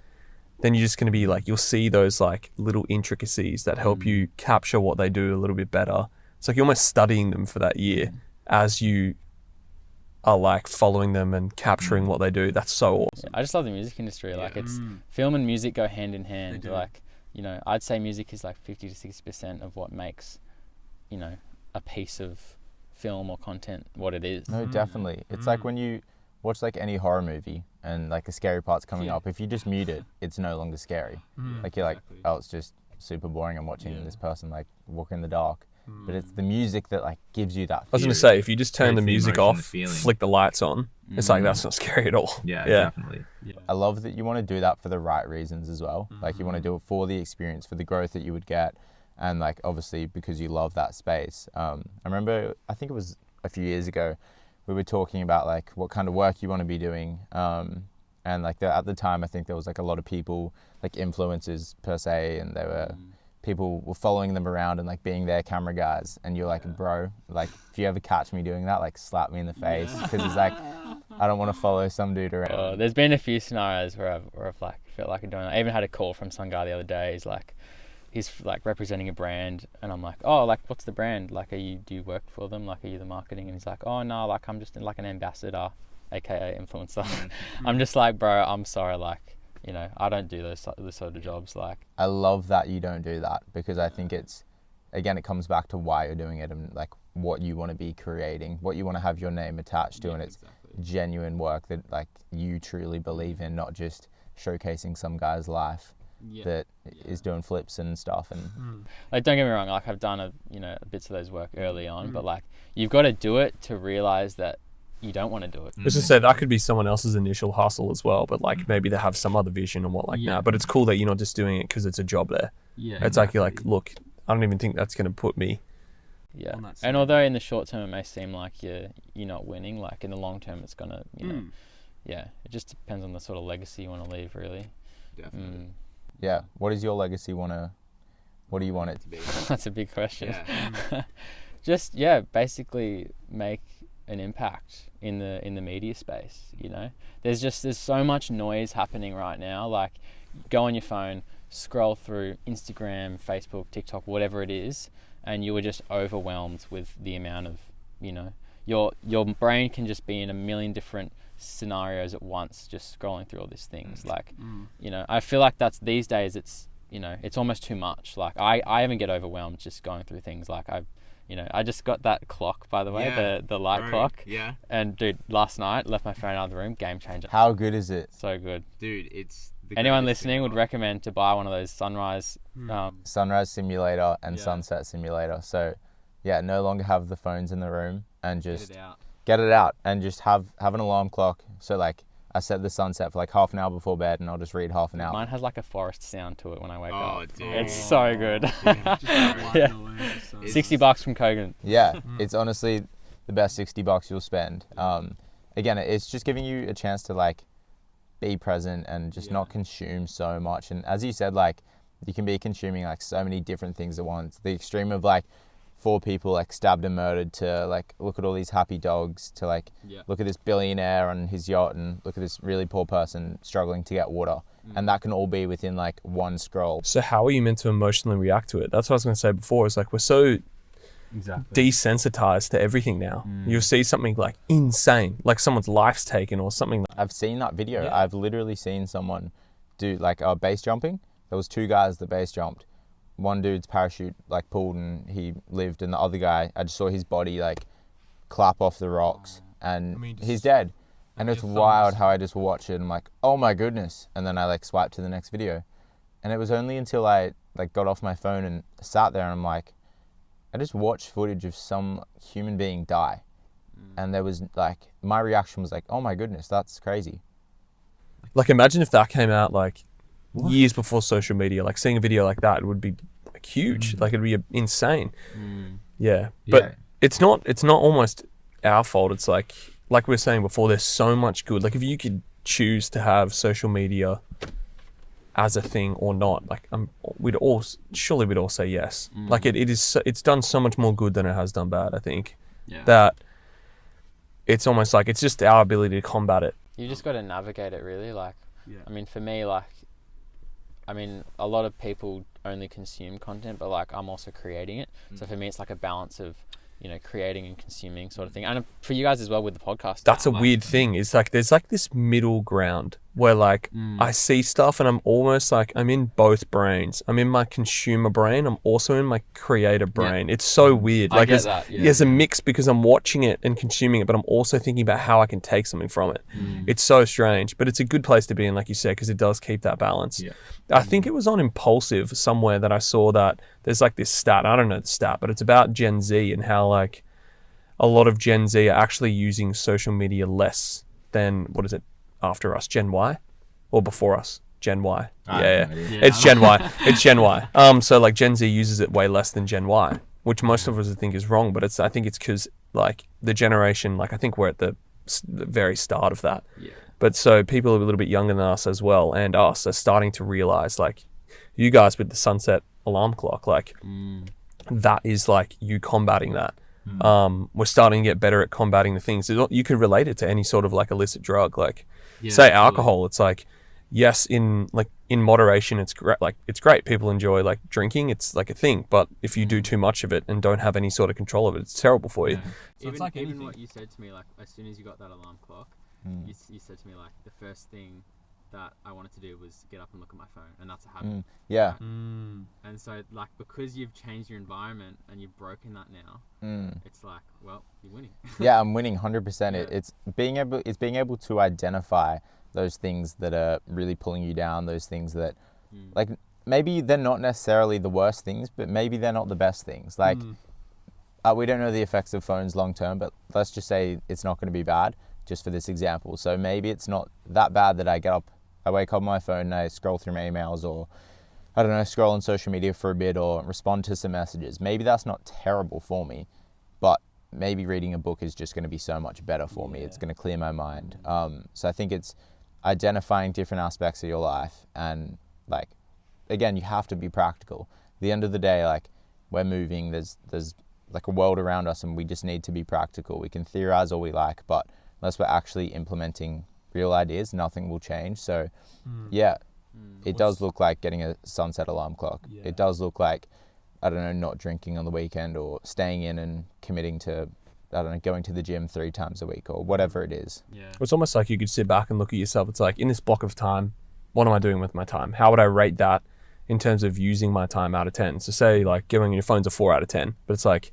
Then you're just going to be like, you'll see those like little intricacies that help you capture what they do a little bit better. It's like you're almost studying them for that year as you are like following them and capturing what they do. That's so awesome. I just love the music industry. Like, it's film and music go hand in hand. Like, you know, I'd say music is like 50 to 60% of what makes, you know, a piece of film or content what it is. No, definitely. It's like when you watch like any horror movie and like the scary part's coming up. If you just mute it, it's no longer scary. Like you're like, oh, it's just super boring. I'm watching this person like walk in the dark. But it's the music that like gives you that. I was going to say, if you just turn the music off, flick the lights on, it's like, that's not scary at all. Yeah, definitely. I love that you want to do that for the right reasons as well. Like you want to do it for the experience, for the growth that you would get, and like obviously because you love that space. I remember, I think it was a few years ago, we were talking about like what kind of work you want to be doing, and like at the time I think there was like a lot of people like influencers per se, and there were people were following them around and like being their camera guys, and you're like, bro, like if you ever catch me doing that, like slap me in the face, because it's like I don't want to follow some dude around. There's been a few scenarios where I've like felt like I'm doing that. I even had a call from some guy the other day. He's like representing a brand, and I'm like, oh, like what's the brand? Like, do you work for them? Like, are you the marketing? And he's like, oh no, like I'm just like an ambassador, aka influencer. I'm just like, bro, I'm sorry, like, you know, I don't do this sort of jobs. Like, I love that you don't do that, because I think it's, again, it comes back to why you're doing it and like what you want to be creating, what you want to have your name attached to, and it's genuine work that like you truly believe in, not just showcasing some guy's life that is doing flips and stuff. And like, don't get me wrong, like I've done bits of those work early on, but like you've got to do it to realize that you don't want to do it. As I said, that could be someone else's initial hustle as well, but like maybe they have some other vision and what like that. But it's cool that you're not just doing it because it's a job there. It's like you're like, look, I don't even think that's going to put me. And although in the short term it may seem like you're not winning, like in the long term it's gonna, you know, it just depends on the sort of legacy you want to leave, really. Definitely. yeah, what is your legacy what do you want it to be? That's a big question. Yeah. Just basically make an impact in the media space. You know, there's so much noise happening right now. Like, go on your phone, scroll through Instagram, Facebook, TikTok, whatever it is, and you are just overwhelmed with the amount of, you know, your brain can just be in a million different scenarios at once, just scrolling through all these things. Like, you know, I feel like that's these days it's, you know, it's almost too much. Like I even get overwhelmed just going through things. Like I just got that clock, by the way, the light clock. Yeah. And dude, last night left my phone out of the room, game changer. How good is it? So good. Dude, it's the Anyone greatest thing listening would ever. recommend to buy one of those sunrise. Sunrise simulator and sunset simulator. So yeah, no longer have the phones in the room, and just get it out and just have an alarm clock. So like I set the sunset for like half an hour before bed, and I'll just read half an hour. Mine has like a forest sound to it when I wake Oh, up. dude. It's so good. Yeah. $60 from Kogan. Yeah, it's honestly the best $60 you'll spend. Again, it's just giving you a chance to like be present and just not consume so much. And as you said, like you can be consuming like so many different things at once. The extreme of like 4 people like stabbed and murdered, to like look at all these happy dogs, to like look at this billionaire on his yacht, and look at this really poor person struggling to get water. And that can all be within like one scroll. So how are you meant to emotionally react to it? That's what I was going to say before. It's like we're so desensitized to everything now. You'll see something like insane, like someone's life's taken or something. I've seen that video. I've literally seen someone do like base jumping. There was 2 guys that base jumped. one dude's parachute like pulled and he lived, and the other guy, I just saw his body like clap off the rocks, and he's dead. And it's wild how I just watch it and I'm like, oh my goodness, and then I like swipe to the next video. And it was only until I like got off my phone and sat there and I'm like, I just watched footage of some human being die. And there was like, my reaction was like, oh my goodness, that's crazy. Like, imagine if that came out like years before social media. Like, seeing a video like that would be like huge. Like, it'd be insane. Yeah, but it's not almost our fault. It's like we were saying before, there's so much good. Like, if you could choose to have social media as a thing or not, like we'd all say yes. Like, it's done so much more good than it has done bad. I think that it's almost like it's just our ability to combat it. You just got to navigate it, really. Like, I mean, for me, like, I mean, a lot of people only consume content, but like, I'm also creating it. So for me, it's like a balance of, you know, creating and consuming sort of thing. And for you guys as well with the podcast. That's a weird thing. It's like, there's like this middle ground where like I see stuff and I'm almost like, I'm in both brains. I'm in my consumer brain. I'm also in my creator brain. It's so weird. Like, there's a mix because I'm watching it and consuming it, but I'm also thinking about how I can take something from it. It's so strange, but it's a good place to be in, like you said, because it does keep that balance. I think it was on Impulsive somewhere that I saw that there's like this stat. I don't know the stat, but it's about Gen Z and how like a lot of Gen Z are actually using social media less than, what is it, after us, Gen Y, or before us, Gen Y. It's Gen Y. It's Gen Y. So like Gen Z uses it way less than Gen Y, which most of us think is wrong, but I think it's because like the generation, like I think we're at the very start of that. But so people are a little bit younger than us as well, and us are starting to realize, like you guys with the sunset alarm clock, like that is like you combating that. We're starting to get better at combating the things. You can relate it to any sort of like illicit drug, like say alcohol. It's like, yes, in moderation, it's great. Like, it's great. People enjoy like drinking. It's like a thing. But if you do too much of it and don't have any sort of control of it, it's terrible for you. So it's like even what you said to me, like as soon as you got that alarm clock, you said to me like the first thing that I wanted to do was get up and look at my phone, and that's a habit. And so like, because you've changed your environment and you've broken that now, it's like, well, you're winning. I'm winning 100%. It's being able to identify those things that are really pulling you down, those things that like maybe they're not necessarily the worst things, but maybe they're not the best things. Like we don't know the effects of phones long term, but let's just say it's not going to be bad, just for this example. So maybe it's not that bad that I wake up on my phone and I scroll through my emails, or I don't know, scroll on social media for a bit, or respond to some messages. Maybe that's not terrible for me, but maybe reading a book is just going to be so much better for me. It's going to clear my mind. So I think it's identifying different aspects of your life, and like, again, you have to be practical. At the end of the day, like, we're moving, there's like a world around us, and we just need to be practical. We can theorize all we like, but unless we're actually implementing real ideas, nothing will change. So it does look like getting a sunset alarm clock. It does look like, I don't know, not drinking on the weekend, or staying in and committing to, I don't know, going to the gym 3 times a week, or whatever it is. It's almost like you could sit back and look at yourself. It's like, in this block of time, what am I doing with my time? How would I rate that in terms of using my time out of 10? So say like going on your phone's a 4 out of 10, but it's like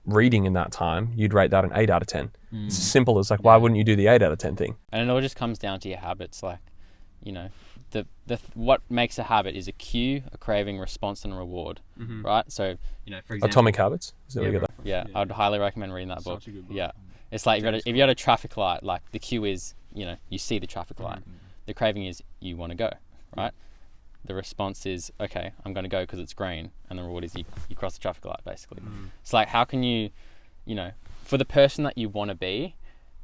reading in that time, you'd rate that an 8 out of 10. It's as simple as like, why wouldn't you do the 8 out of 10 thing? And it all just comes down to your habits. Like, you know, the what makes a habit is a cue, a craving, response, and reward, right? So, you know, for example, Atomic Habits. Is that where you get that? I'd highly recommend reading that book. It's like if you're at a traffic light, like the cue is, you know, you see the traffic light. The craving is you want to go, right? The response is, okay, I'm going to go because it's green, and the reward is you cross the traffic light, basically. It's like, how can you know, for the person that you want to be,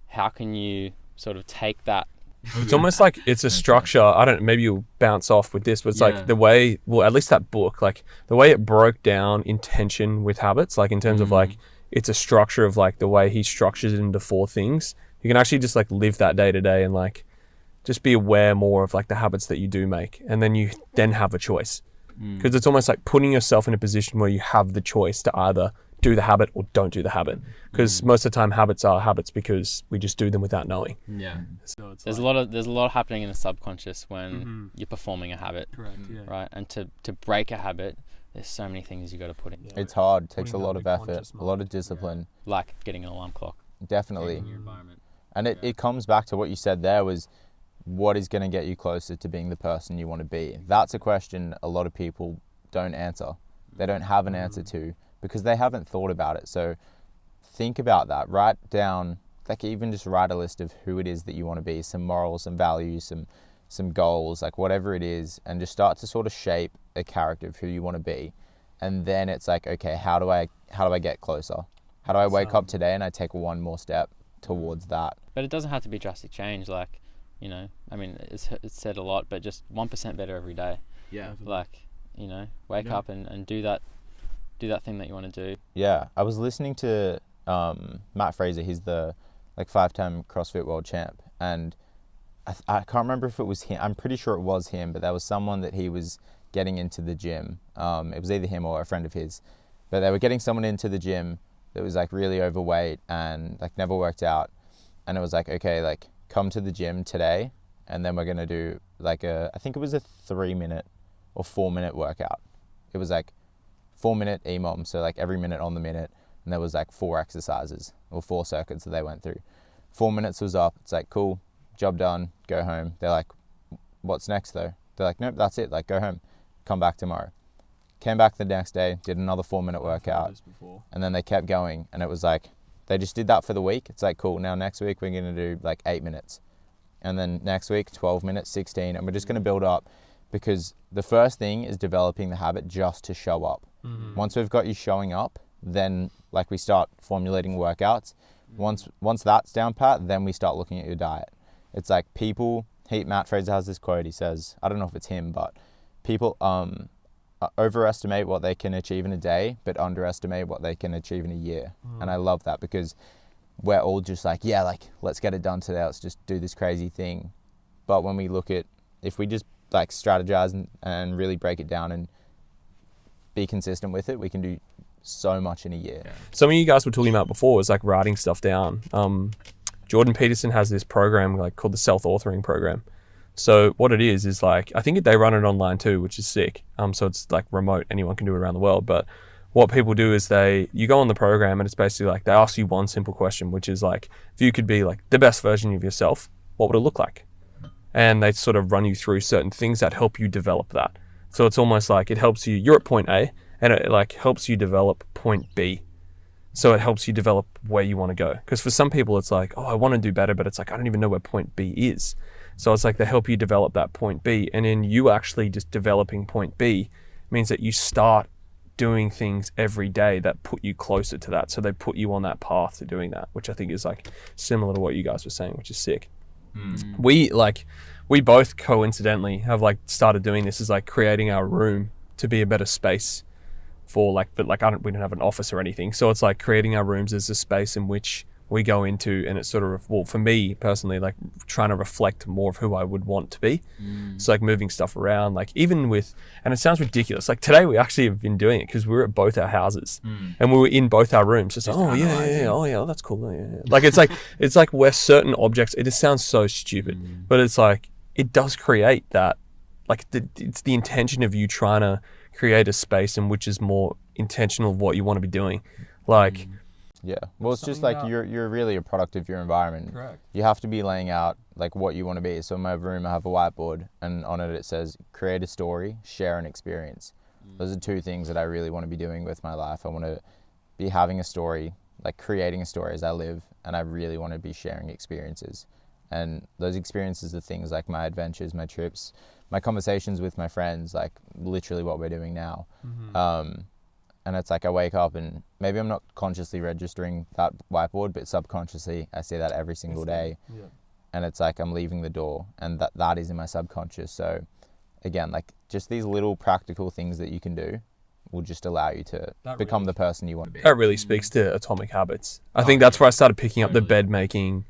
how can you sort of take that? It's almost like it's a structure. I don't know, maybe you'll bounce off with this, but it's like the way, well, at least that book, like the way it broke down intention with habits, like in terms of like, it's a structure of like the way he structures it into 4 things. You can actually just like live that day to day and like just be aware more of like the habits that you do make, and then you then have a choice, because it's almost like putting yourself in a position where you have the choice to either do the habit or don't do the habit, because most of the time habits are habits because we just do them without knowing. So it's there's a lot happening in the subconscious when you're performing a habit. Right? And to break a habit, there's so many things you got to put in. It's hard. It takes a Putting lot that of big effort, conscious a lot of mind. discipline. Like getting an alarm clock. Definitely. Changing your environment. And it comes back to what you said there was, what is going to get you closer to being the person you want to be? That's a question a lot of people don't answer. They don't have an answer to, because they haven't thought about it. So think about that. Write down, like even just write a list of who it is that you want to be, some morals, some values, some goals, like whatever it is, and just start to sort of shape a character of who you want to be. And then it's like, okay, how do I get closer? How do I wake up today and I take one more step towards that? But it doesn't have to be drastic change. Like, you know, I mean, it's said a lot, but just 1% better every day. Yeah. Like, you know, wake up and do that thing that you want to do. Yeah, I was listening to Matt Fraser. He's the 5-time CrossFit world champ, and I can't remember if it was him. I'm pretty sure it was him, but there was someone that he was getting into the gym. It was either him or a friend of his, but they were getting someone into the gym that was like really overweight and like never worked out, and it was like, okay, like come to the gym today, and then we're gonna do like I think it was a 3-minute or 4-minute workout. It was like 4-minute EMOM, so like every minute on the minute, and there was like 4 exercises or 4 circuits that they went through. 4 minutes was up. It's like, cool, job done, go home. They're like, what's next though? They're like, nope, that's it, like go home, come back tomorrow. Came back the next day, did another 4-minute workout, and then they kept going, and it was like, they just did that for the week. It's like, cool, now next week we're gonna do like 8 minutes, and then next week 12 minutes, 16, and we're just gonna build up, because the first thing is developing the habit just to show up. Once we've got you showing up, then like we start formulating workouts. Once that's down pat, then we start looking at your diet. It's like Matt Fraser has this quote. He says, I don't know if it's him, but people overestimate what they can achieve in a day, but underestimate what they can achieve in a year. And I love that, because we're all just like, yeah, like let's get it done today. Let's just do this crazy thing. But when we look at, if we just like strategize and really break it down and be consistent with it, we can do so much in a year. Yeah. Something you guys were talking about before was like writing stuff down. Jordan Peterson has this program like called the self-authoring program. So what it is like, I think they run it online too, which is sick. So it's like remote, anyone can do it around the world. But what people do is you go on the program, and it's basically like they ask you one simple question, which is like, if you could be like the best version of yourself, what would it look like? And they sort of run you through certain things that help you develop that. So it's almost like it helps you're at point A, and it like helps you develop point B. So it helps you develop where you want to go. Because for some people it's like, oh, I want to do better, but it's like, I don't even know where point B is. So it's like they help you develop that point B, and then you actually just developing point B means that you start doing things every day that put you closer to that. So they put you on that path to doing that, which I think is like similar to what you guys were saying, which is sick. We both coincidentally have like started doing this, is like creating our room to be a better space for like, but like we don't have an office or anything. So it's like creating our rooms as a space in which we go into, and it's sort of, well, for me personally, like trying to reflect more of who I would want to be. So like moving stuff around, like even with, and it sounds ridiculous, like today we actually have been doing it because we were at both our houses and we were in both our rooms, just oh yeah, that's cool. Yeah. Like it's like where certain objects, it just sounds so stupid, but it's like, it does create that, like it's the intention of you trying to create a space in which is more intentional of what you want to be doing. Like, yeah, well, it's just like you're really a product of your environment. Correct. You have to be laying out like what you want to be. So in my room I have a whiteboard, and on it says create a story, share an experience. Those are 2 things that I really want to be doing with my life. I want to be having a story, like creating a story as I live, and I really want to be sharing experiences. And those experiences are things like my adventures, my trips, my conversations with my friends, like literally what we're doing now. And it's like I wake up and maybe I'm not consciously registering that whiteboard, but subconsciously I see that every single day. Yeah. And it's like I'm leaving the door, and that is in my subconscious. So again, like just these little practical things that you can do will just allow you to become the person you want to be. That really speaks to Atomic Habits. I think that's where I started picking up the bed making,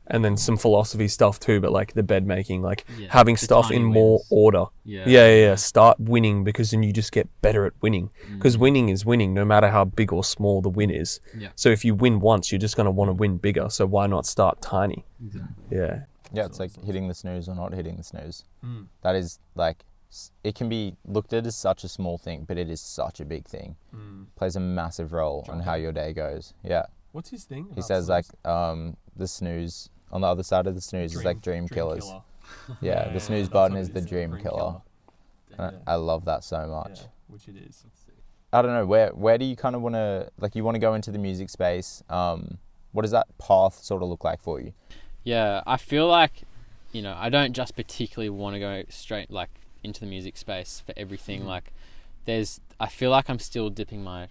and then some philosophy stuff too, but like the bed making, like having stuff in more order. Yeah. Start winning, because then you just get better at winning. Because winning is winning, no matter how big or small the win is. Yeah. So if you win once, you're just going to want to win bigger. So why not start tiny? Exactly. Yeah. Yeah, it's like hitting the snooze or not hitting the snooze. That is like it can be looked at as such a small thing, but it is such a big thing. Plays a massive role on how your day goes. Yeah. What's his thing? He says like the snooze on the other side of the snooze is like dream killers. killer. Yeah, the snooze that's button what is it the dream killer. Yeah. I love that so much. Yeah, which it is. I don't know, where do you kind of want to, like, you want to go into the music space? What does that path sort of look like for you? Yeah, I feel like, you know, I don't just particularly want to go straight like into the music space for everything. Like I feel like I'm still dipping my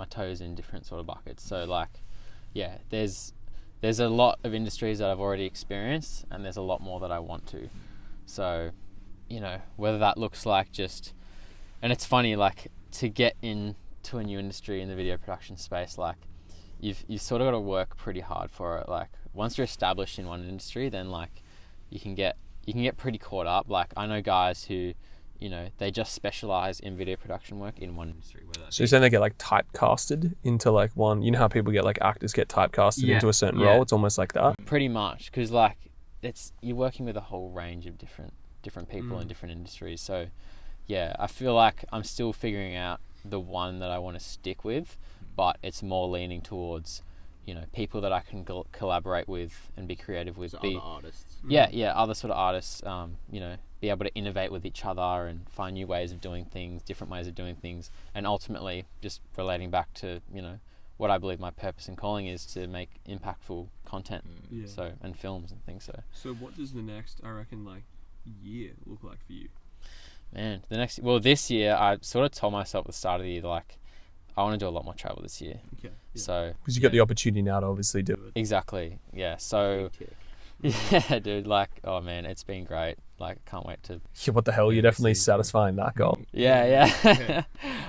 toes in different sort of buckets. So like, yeah, there's a lot of industries that I've already experienced, and there's a lot more that I want to. So, you know, whether that looks like just, and it's funny, like, to get into a new industry in the video production space, like, you've sort of got to work pretty hard for it. Like, once you're established in one industry, then like you can get pretty caught up. Like, I know guys who, you know, they just specialize in video production work in one industry. So you're saying they get like typecasted into like one, you know how people get like actors get typecasted into a certain role? It's almost like that. Pretty much, because like you're working with a whole range of different people in different industries. So yeah, I feel like I'm still figuring out the one that I want to stick with, but it's more leaning towards, you know, people that I can collaborate with and be creative with. So other artists. Yeah, other sort of artists, you know, be able to innovate with each other and find new ways of doing things, different ways of doing things, and ultimately just relating back to, you know, what I believe my purpose and calling is, to make impactful content, so, and films and things. So what does the next, I reckon, like, year look like for you? Man, this year I sort of told myself at the start of the year, like, I want to do a lot more travel this year. Okay. Yeah. So because you got the opportunity now to obviously do it. Exactly. Yeah. So yeah, dude, like, oh man, it's been great. Like, can't wait to. Yeah, what the hell? You're definitely satisfying that goal. Yeah.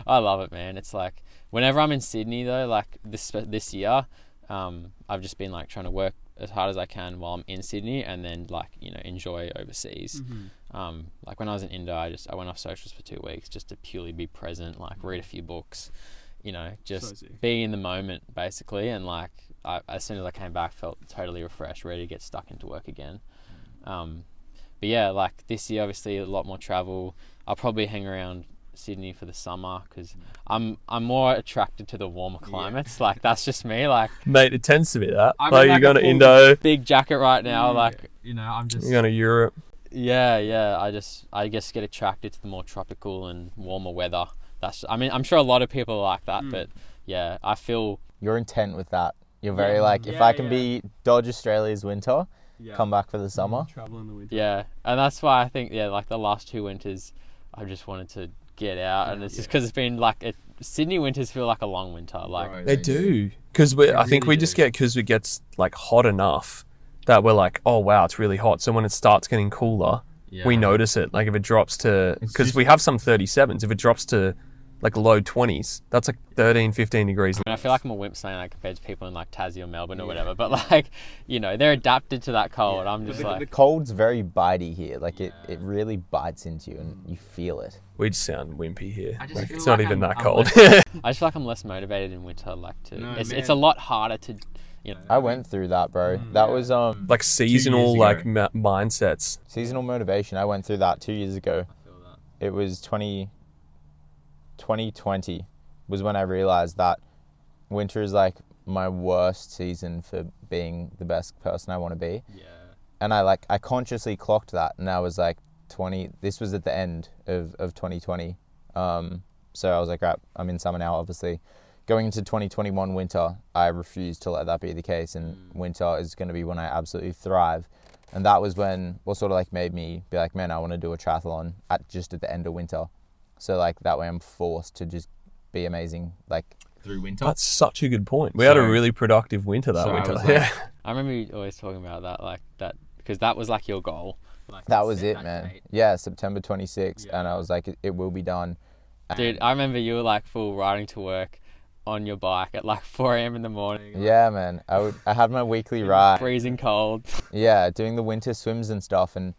I love it, man. It's like, whenever I'm in Sydney though, like this year, I've just been like trying to work as hard as I can while I'm in Sydney, and then like, you know, enjoy overseas. Like when I was in Indo, I went off socials for 2 weeks just to purely be present, like read a few books, you know, just be in the moment basically. And like, as soon as I came back, felt totally refreshed, ready to get stuck into work again. But yeah, like this year, obviously a lot more travel. I'll probably hang around Sydney for the summer because I'm more attracted to the warmer climates. Like, that's just me. Like, mate, it tends to be that. I'm like, in, you're going to Indo, big jacket right now. Like, you know, I'm just. you're going to Europe. Yeah. I guess get attracted to the more tropical and warmer weather. I'm sure a lot of people are like that, but yeah, I feel You're intent with that. You're very like, if I can be dodge Australia's winter, come back for the summer. Travel in the winter. Yeah, and that's why I think, like the last 2 winters, I just wanted to get out, and it's just because it's been like Sydney winters feel like a long winter. Like, They do. Because I think we just get, because it gets like hot enough that we're like, oh wow, it's really hot. So when it starts getting cooler, we notice it. Like if it drops to, because we have some 37s, if it drops to like low 20s, that's like 13, 15 degrees. I feel like I'm a wimp saying that compared to people in like Tassie or Melbourne or whatever, but like, you know, they're adapted to that cold. I'm just like, The cold's very bitey here. Like it really bites into you and you feel it. We just sound wimpy here. I just Like, feel it's not like even that I'm cold. I just feel like I'm less motivated in winter. Like No, it's a lot harder to, you know. I went through that, bro. That was Like seasonal like mindsets. seasonal motivation. I went through that 2 years ago. I feel that. It was 2020 was when I realized that winter is like my worst season for being the best person I want to be. Yeah. And I consciously clocked that, and I was like, this was at the end of 2020. So I was like, right, I'm in summer now, obviously. Going into 2021 winter, I refused to let that be the case, and winter is going to be when I absolutely thrive. And that was what sort of like made me be like, man, I want to do a triathlon at the end of winter. So like that way I'm forced to just be amazing, like Through winter. That's such a good point. We had a really productive winter that So I winter. was like- I remember you always talking about that, like that, because that was like your goal. Like, that was set it, that man. date. Yeah, September 26th, Yeah. and I was like, it will be done. Dude, I remember you were like full riding to work on your bike at like 4 a.m. in the morning. Yeah, man. I had my weekly ride. Freezing cold. Yeah, doing the winter swims and stuff, and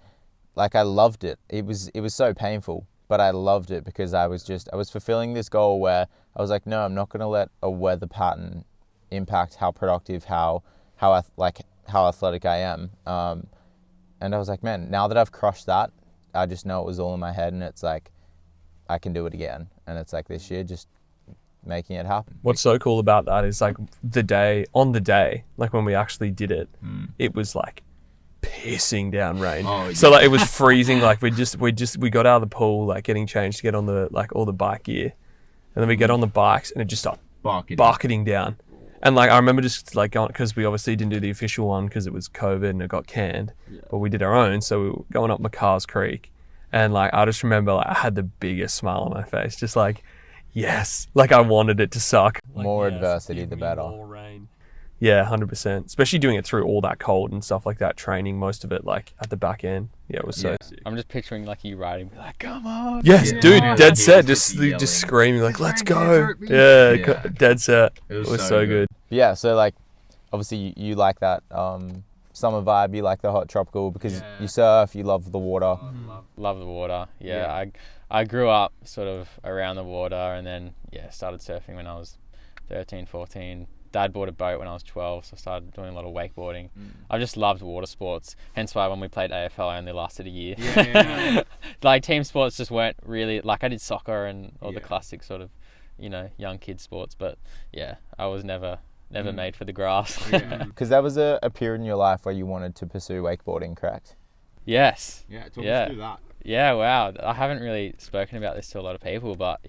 like I loved it. It was so painful, but I loved it because I was fulfilling this goal where I was like, no, I'm not gonna let a weather pattern impact how productive, how athletic I am. And I was like, man, now that I've crushed that, I just know it was all in my head, and it's like I can do it again. And it's like this year just making it happen. What's so cool about that is like the day, like when we actually did it, it was like pissing down rain. So like it was freezing. Like we got out of the pool, like getting changed to get on the like all the bike gear, and then we get on the bikes and it just started bucketing down. And like I remember just like going, because we obviously didn't do the official one because it was COVID and it got canned, but we did our own. So we were going up McCar's Creek, and like I just remember like I had the biggest smile on my face, just like yes, like I wanted it to suck. Like, more adversity, the better. More rain. Yeah, 100%. Especially doing it through all that cold and stuff like that, training most of it like at the back end. Yeah, it was so sick. I'm just picturing like you riding, be like, come on. Yes, dude, dead set, just screaming like, let's go. Yeah, dead set. It was so good. Yeah, so like obviously you like that summer vibe, you like the hot tropical because you surf, you love the water. Love the water. Yeah, I grew up sort of around the water, and then started surfing when I was 13, 14. Dad bought a boat when I was 12, so I started doing a lot of wakeboarding. I just loved water sports, hence why when we played AFL I only lasted a year. Like team sports just weren't really, like I did soccer and all the classic sort of, young kid sports, but I was never made for the grass. Because that was a period in your life where you wanted to pursue wakeboarding, correct? Yes. Yeah, talk us through that. Yeah, wow. I haven't really spoken about this to a lot of people, but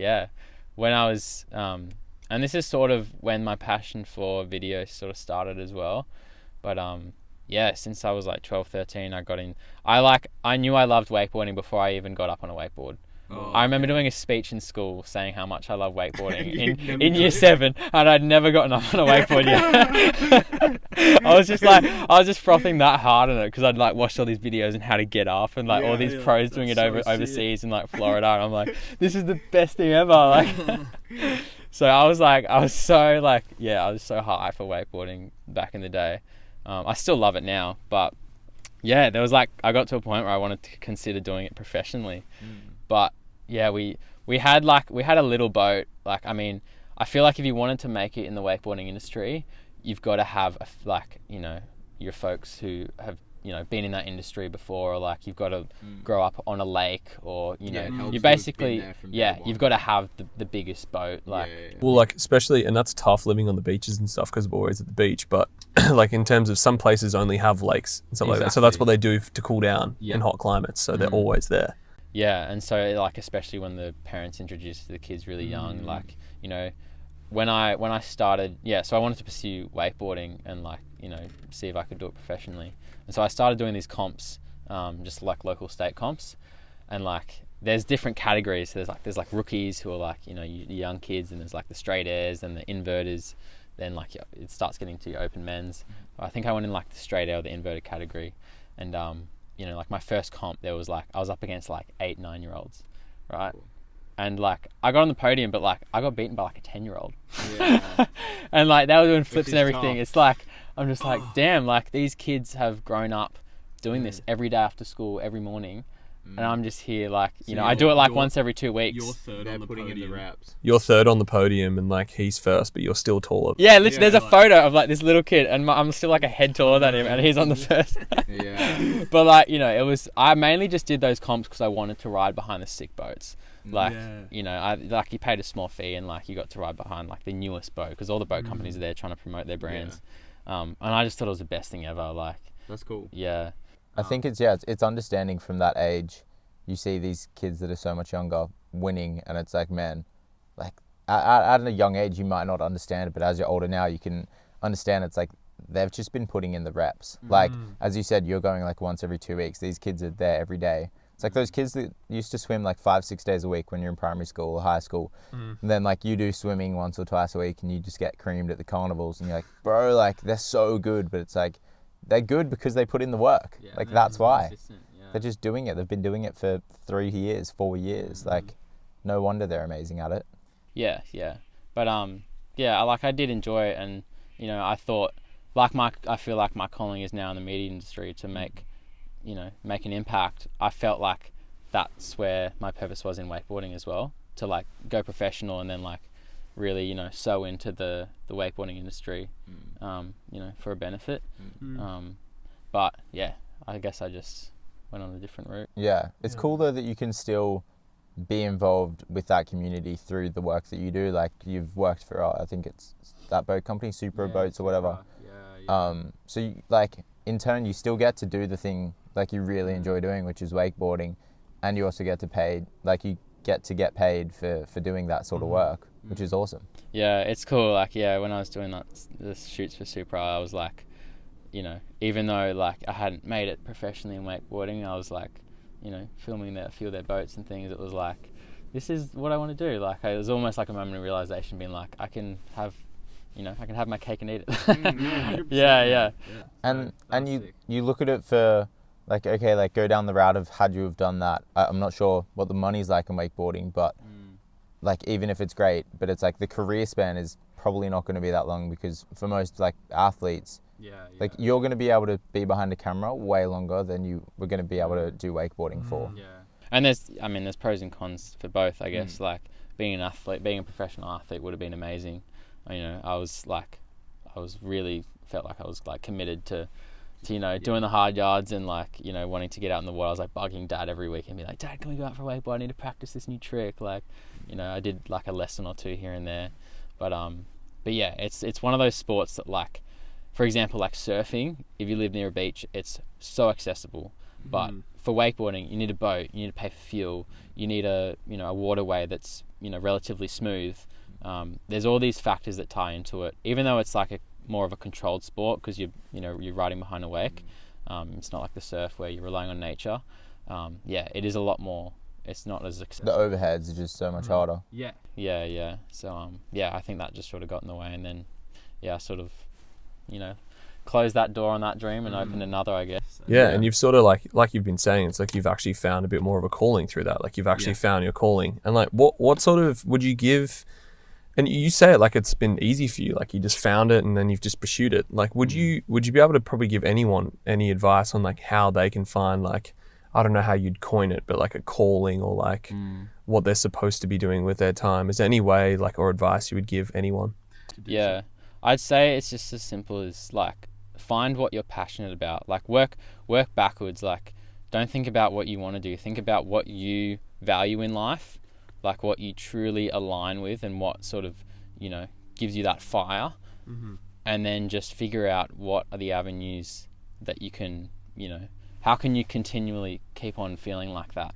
when I was... and this is sort of when my passion for video sort of started as well. But since I was like 12, 13, I got in. I knew I loved wakeboarding before I even got up on a wakeboard. I remember doing a speech in school saying how much I love wakeboarding in year 7, and I'd never gotten up on a wakeboard yet. I was just frothing that hard on it because I'd like watched all these videos on how to get up and like all these pros doing it overseas in like Florida, and I'm like, this is the best thing ever. Like, so I was so high for wakeboarding back in the day. I still love it now, but there was like I got to a point where I wanted to consider doing it professionally. But we had a little boat. Like, I mean, I feel like if you wanted to make it in the wakeboarding industry, you've got to have your folks who have been in that industry before, or like you've got to grow up on a lake, or you basically you've got to have the biggest boat. Like, well, like especially, and that's tough living on the beaches and stuff because we're always at the beach. But like in terms of some places only have lakes and stuff like that, so that's what they do to cool down in hot climates. So they're always there. Yeah, and so like especially when the parents introduce the kids really young, like when I started, so I wanted to pursue wakeboarding and like see if I could do it professionally. And so I started doing these comps, just like local state comps, and like there's different categories. So there's like rookies who are like young kids, and there's like the straight airs and the inverters. Then like it starts getting to your open men's. I think I went in like the straight air or the inverted category, and like my first comp, there was like I was up against like 8, 9-year-olds, right? Cool. And like I got on the podium, but like I got beaten by like a 10-year-old. And like they were doing flips and everything. Tough. It's like I'm just like, damn, like these kids have grown up doing this every day after school, every morning. And I'm just here like, I do it like once every 2 weeks. You're third on the podium. In the reps. You're third on the podium and like he's first, but you're still taller. Yeah, literally there's a photo of like this little kid and I'm still like a head taller than him and he's on the first. But like, I mainly just did those comps because I wanted to ride behind the sick boats. Like, you paid a small fee and like you got to ride behind like the newest boat because all the boat companies are there trying to promote their brands. And I just thought it was the best thing ever. Like, that's cool. Yeah. I think it's understanding from that age. You see these kids that are so much younger winning, and it's like, man, like at a young age you might not understand it, but as you're older now you can understand. It's like they've just been putting in the reps. Like as you said, you're going like once every 2 weeks. These kids are there every day. It's like those kids that used to swim like 5-6 days a week when you're in primary school or high school, and then like you do swimming once or twice a week and you just get creamed at the carnivals, and you're like, bro, like they're so good, but it's like they're good because they put in the work. Like that's why. They're just doing it. They've been doing it for 3 years, 4 years. Like, no wonder they're amazing at it. Yeah. But I did enjoy it, and I thought, I feel like my calling is now in the media industry to make an impact. I felt like that's where my purpose was in wakeboarding as well, to like go professional and then like really sew into the wakeboarding industry, for a benefit. But yeah, I guess I just went on a different route. Yeah, it's cool though that you can still be involved with that community through the work that you do. Like you've worked for, I think it's that boat company, Super Boats or whatever. So you, like in turn, you still get to do the thing like you really enjoy doing, which is wakeboarding, and you also get to get paid for doing that sort of work, which is awesome. Yeah, it's cool. Like, yeah, when I was doing the shoots for Super, I was like, you know, even though like I hadn't made it professionally in wakeboarding, I was like, you know, filming a few of their boats and things. It was like, this is what I want to do. Like, it was almost like a moment of realization, being like, I can have my cake and eat it. Yeah. And you look at it for like, okay, like go down the route of had you have done that. I'm not sure what the money's like in wakeboarding, but like even if it's great, but it's like the career span is probably not going to be that long, because for most like athletes, like you're going to be able to be behind a camera way longer than you were going to be able to do wakeboarding for. And there's pros and cons for both, I guess. Like being an athlete, being a professional athlete would have been amazing. You know, I really felt like I was like committed to you know, doing the hard yards and like, you know, wanting to get out in the water. I was like bugging Dad every week and be like, Dad, can we go out for a wakeboard? I need to practice this new trick. Like, you know, I did like a lesson or two here and there, but yeah, it's one of those sports that, like, for example, like surfing, if you live near a beach, it's so accessible. But for wakeboarding, you need a boat, you need to pay for fuel, you need a waterway that's, you know, relatively smooth. There's all these factors that tie into it, even though it's like more of a controlled sport, because you're riding behind a wake. It's not like the surf where you're relying on nature. Yeah, it is a lot more. It's not as accessible. The overheads are just so much harder. Yeah. So I think that just sort of got in the way, and then I sort of, you know, closed that door on that dream and opened another, I guess. Yeah, and you've sort of like you've been saying, it's like you've actually found a bit more of a calling through that. Like you've actually found your calling. And like what sort of would you give? And you say it like it's been easy for you, like you just found it and then you've just pursued it. Like would you be able to probably give anyone any advice on like how they can find, like, I don't know how you'd coin it, but like a calling, or like what they're supposed to be doing with their time? Is there any way, like, or advice you would give anyone? Yeah, I'd say it's just as simple as like find what you're passionate about. Like work backwards. Like don't think about what you want to do. Think about what you value in life, like what you truly align with and what sort of, you know, gives you that fire. And then just figure out what are the avenues that you can, you know, how can you continually keep on feeling like that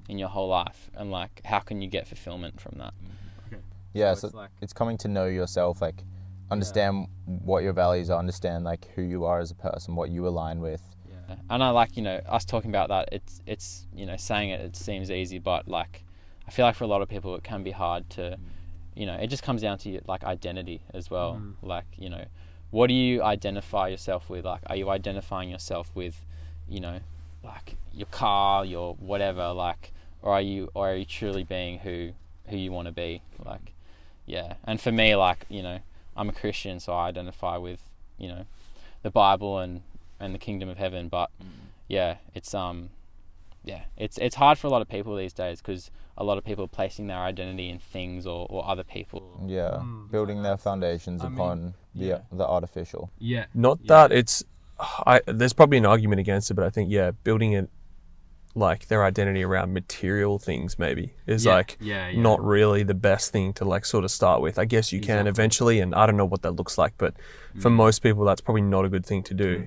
in your whole life, and like how can you get fulfillment from that? Yeah, so it's coming to know yourself, like understand what your values are, understand like who you are as a person, what you align with. And I like, you know, us talking about that, it's you know, saying it seems easy, but like I feel like for a lot of people it can be hard to, you know, it just comes down to like identity as well. Like, you know, what do you identify yourself with? Like, are you identifying yourself with, you know, like your car, your whatever, like, or are you truly being who you want to be? Like, yeah. And for me, like, you know, I'm a Christian, so I identify with, you know, the Bible and the kingdom of heaven. But yeah, it's hard for a lot of people these days, because a lot of people are placing their identity in things or other people. Yeah, building their foundations upon the artificial. Yeah. Not that it's, there's probably an argument against it, but I think, building it, like their identity around material things maybe is not really the best thing to like sort of start with. I guess you can eventually, and I don't know what that looks like, but for most people that's probably not a good thing to do.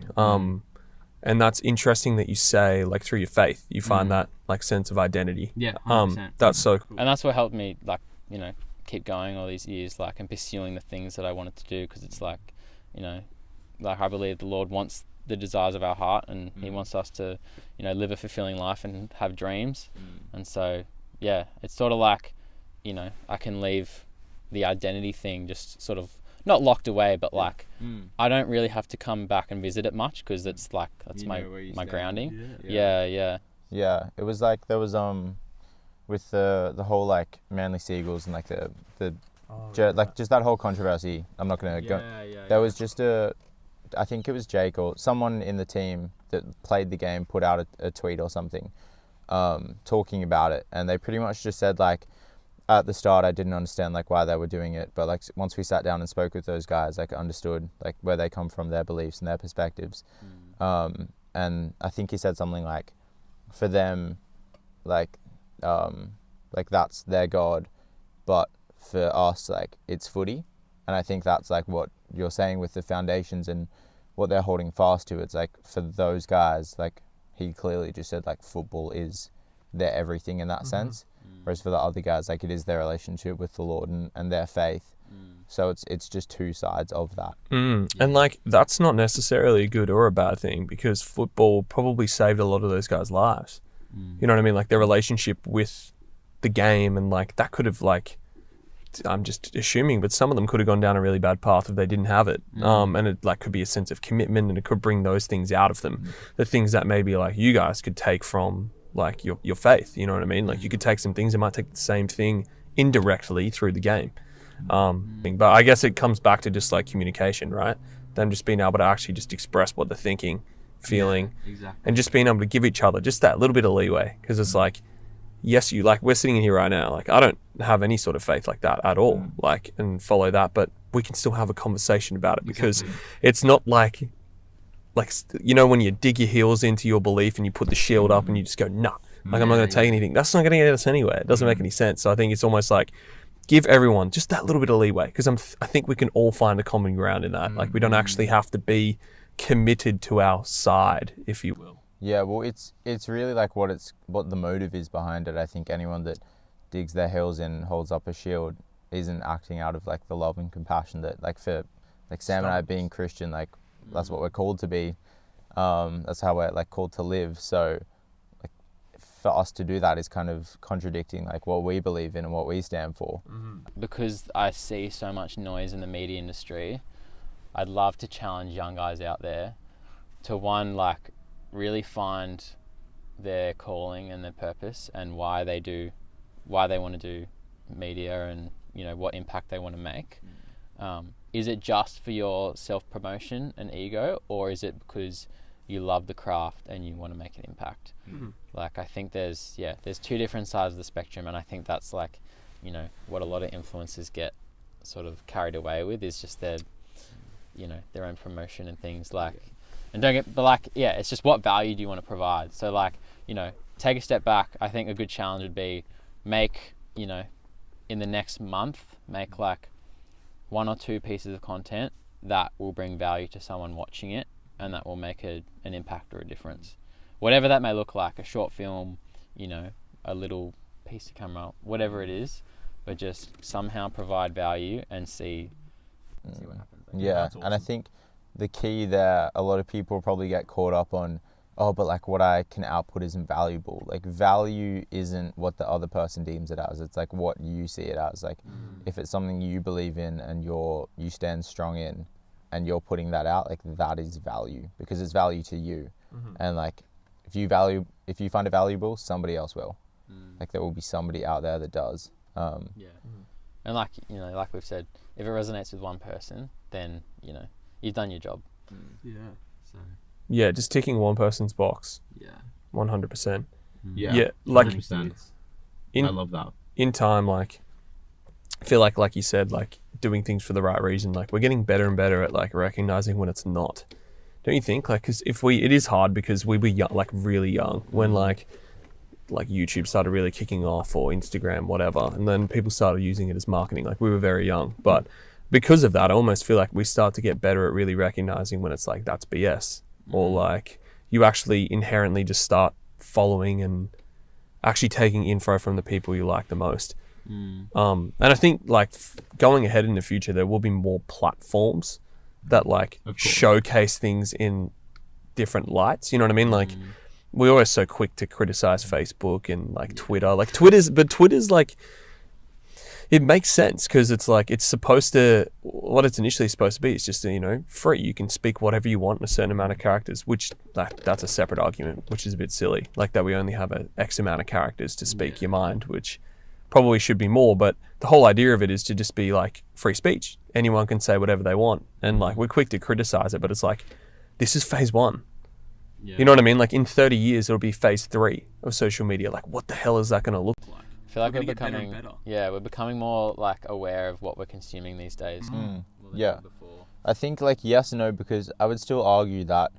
And that's interesting that you say, like, through your faith you find that like sense of identity. 100%. That's so cool. And that's what helped me, like, you know, keep going all these years, like, and pursuing the things that I wanted to do, because it's like, you know, like I believe the Lord wants the desires of our heart, and he wants us to, you know, live a fulfilling life and have dreams. And so yeah, it's sort of like, you know, I can leave the identity thing just sort of not locked away, but like I don't really have to come back and visit it much, because it's like that's my grounding. Yeah. It was like there was with the whole like Manly Seagulls and like like just that whole controversy. I'm not gonna go. There was just I think it was Jake or someone in the team that played the game put out a tweet or something talking about it, and they pretty much just said, like, at the start I didn't understand like why they were doing it, but like once we sat down and spoke with those guys, like understood like where they come from, their beliefs and their perspectives. And I think he said something like, for them, like that's their God, but for us, like, it's footy. And I think that's like what you're saying with the foundations and what they're holding fast to. It's like, for those guys, like he clearly just said, like, football is their everything in that sense. Whereas for the other guys, like, it is their relationship with the Lord and their faith. So it's just two sides of that. And like, that's not necessarily a good or a bad thing, because football probably saved a lot of those guys' lives. You know what I mean? Like, their relationship with the game, and like that could have, like, I'm just assuming, but some of them could have gone down a really bad path if they didn't have it. And it like could be a sense of commitment, and it could bring those things out of them. The things that maybe like you guys could take from like your faith, you know what I mean? Like, you could take some things and might take the same thing indirectly through the game. But I guess it comes back to just like communication, right? Them just being able to actually just express what they're thinking, feeling, and just being able to give each other just that little bit of leeway. Because it's like, yes, you like, we're sitting in here right now, like, I don't have any sort of faith like that at all, like, and follow that, but we can still have a conversation about it, because it's not like, you know, when you dig your heels into your belief and you put the shield up and you just go, nah, like, I'm not going to take anything. That's not going to get us anywhere. It doesn't make any sense. So I think it's almost like, give everyone just that little bit of leeway, because I think we can all find a common ground in that. Like, we don't actually have to be committed to our side, if you will. Yeah, well, it's really like what the motive is behind it. I think anyone that digs their heels in and holds up a shield isn't acting out of like the love and compassion that, like, for like Sam and I being Christian, like, that's what we're called to be. That's how we're like called to live. So like, for us to do that is kind of contradicting like what we believe in and what we stand for. Because I see so much noise in the media industry, I'd love to challenge young guys out there to, one, like, really find their calling and their purpose and why they want to do media, and, you know, what impact they want to make. Is it just for your self-promotion and ego, or is it because you love the craft and you want to make an impact? Like, I think there's two different sides of the spectrum, and I think that's like, you know, what a lot of influencers get sort of carried away with, is just their own promotion and things, like, it's just, what value do you want to provide? So, like, you know, take a step back. I think a good challenge would be make, you know, in the next month, make like 1 or 2 pieces of content that will bring value to someone watching it, and that will make an impact or a difference. Whatever that may look like, a short film, you know, a little piece of camera, whatever it is, but just somehow provide value and see what happens. Yeah, awesome. And I think the key there, a lot of people probably get caught up on, oh, but like what I can output isn't valuable. Like, value isn't what the other person deems it as. It's like what you see it as. Like, if it's something you believe in and you stand strong in, and you're putting that out, like, that is value, because it's value to you. And like, if you find it valuable, somebody else will. Like, there will be somebody out there that does. And like, you know, like we've said, if it resonates with one person, then, you know, you've done your job. Yeah, just ticking one person's box. 100%. Yeah, like 100%. I love that. In time, like, I feel like you said, like, doing things for the right reason, like, we're getting better and better at like recognizing when it's not. Don't you think? Like, because it is hard, because we were young, like really young, when like YouTube started really kicking off, or Instagram, whatever, and then people started using it as marketing. Like, we were very young, but because of that, I almost feel like we start to get better at really recognizing when it's like, that's BS, or like, you actually inherently just start following and actually taking info from the people you like the most. And I think like going ahead in the future, there will be more platforms that like showcase things in different lights. You know what I mean? Like, we're always so quick to criticize Facebook and like Twitter. Like, Twitter's like, it makes sense, because it's like, it's supposed to, what it's initially supposed to be, it's just, you know, free. You can speak whatever you want in a certain amount of characters, which that's a separate argument, which is a bit silly. Like, that we only have a X amount of characters to speak your mind, which probably should be more, but the whole idea of it is to just be like free speech. Anyone can say whatever they want, and like, we're quick to criticize it, but it's like, this is phase 1. You know what I mean? Like, in 30 years, it'll be phase 3 of social media. Like, what the hell is that going to look like? I feel like we're becoming more like aware of what we're consuming these days. Yeah, I think like yes and no, because I would still argue that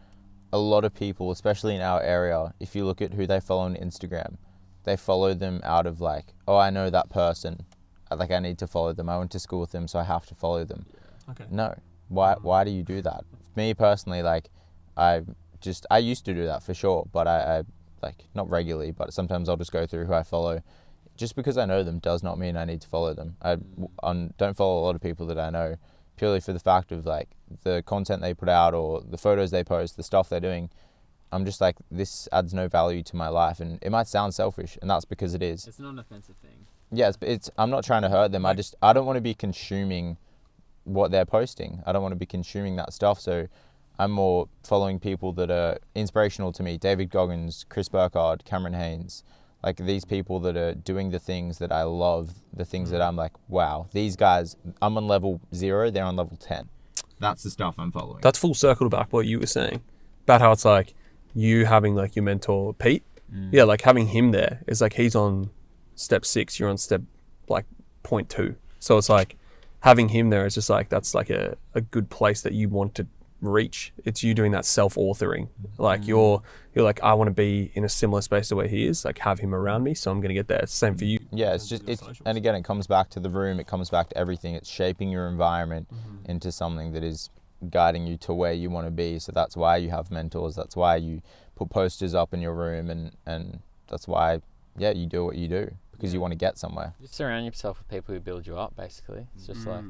a lot of people, especially in our area, if you look at who they follow on Instagram, they follow them out of like, oh, I know that person. Like, I need to follow them. I went to school with them, so I have to follow them. Okay. No. Why do you do that? Me personally, like, I used to do that for sure, but I like, not regularly, but sometimes I'll just go through who I follow. Just because I know them does not mean I need to follow them. I don't follow a lot of people that I know purely for the fact of like the content they put out or the photos they post, the stuff they're doing. I'm just like, this adds no value to my life, and it might sound selfish, and that's because it is. It's not an offensive thing. Yeah, it's I'm not trying to hurt them. I don't want to be consuming what they're posting. I don't want to be consuming that stuff. So I'm more following people that are inspirational to me. David Goggins, Chris Burkhardt, Cameron Haynes, like these people that are doing the things that I love, the things that I'm like, wow, these guys, I'm on level 0, they're on level 10. That's the stuff I'm following. That's full circle back what you were saying about how it's like you having like your mentor Pete. Yeah, like having him there is like he's on step 6, you're on step like 0.2. So it's like having him there is just like, that's like a good place that you want to reach. It's you doing that self-authoring. Like you're like, I want to be in a similar space to where he is, like have him around me, so I'm going to get there. It's the same for you. Yeah, and again, it comes back to the room, it comes back to everything. It's shaping your environment into something that is guiding you to where you want to be. So that's why you have mentors. That's why you put posters up in your room, and that's why, yeah, you do what you do, because you want to get somewhere. Just surround yourself with people who build you up, basically. It's just like,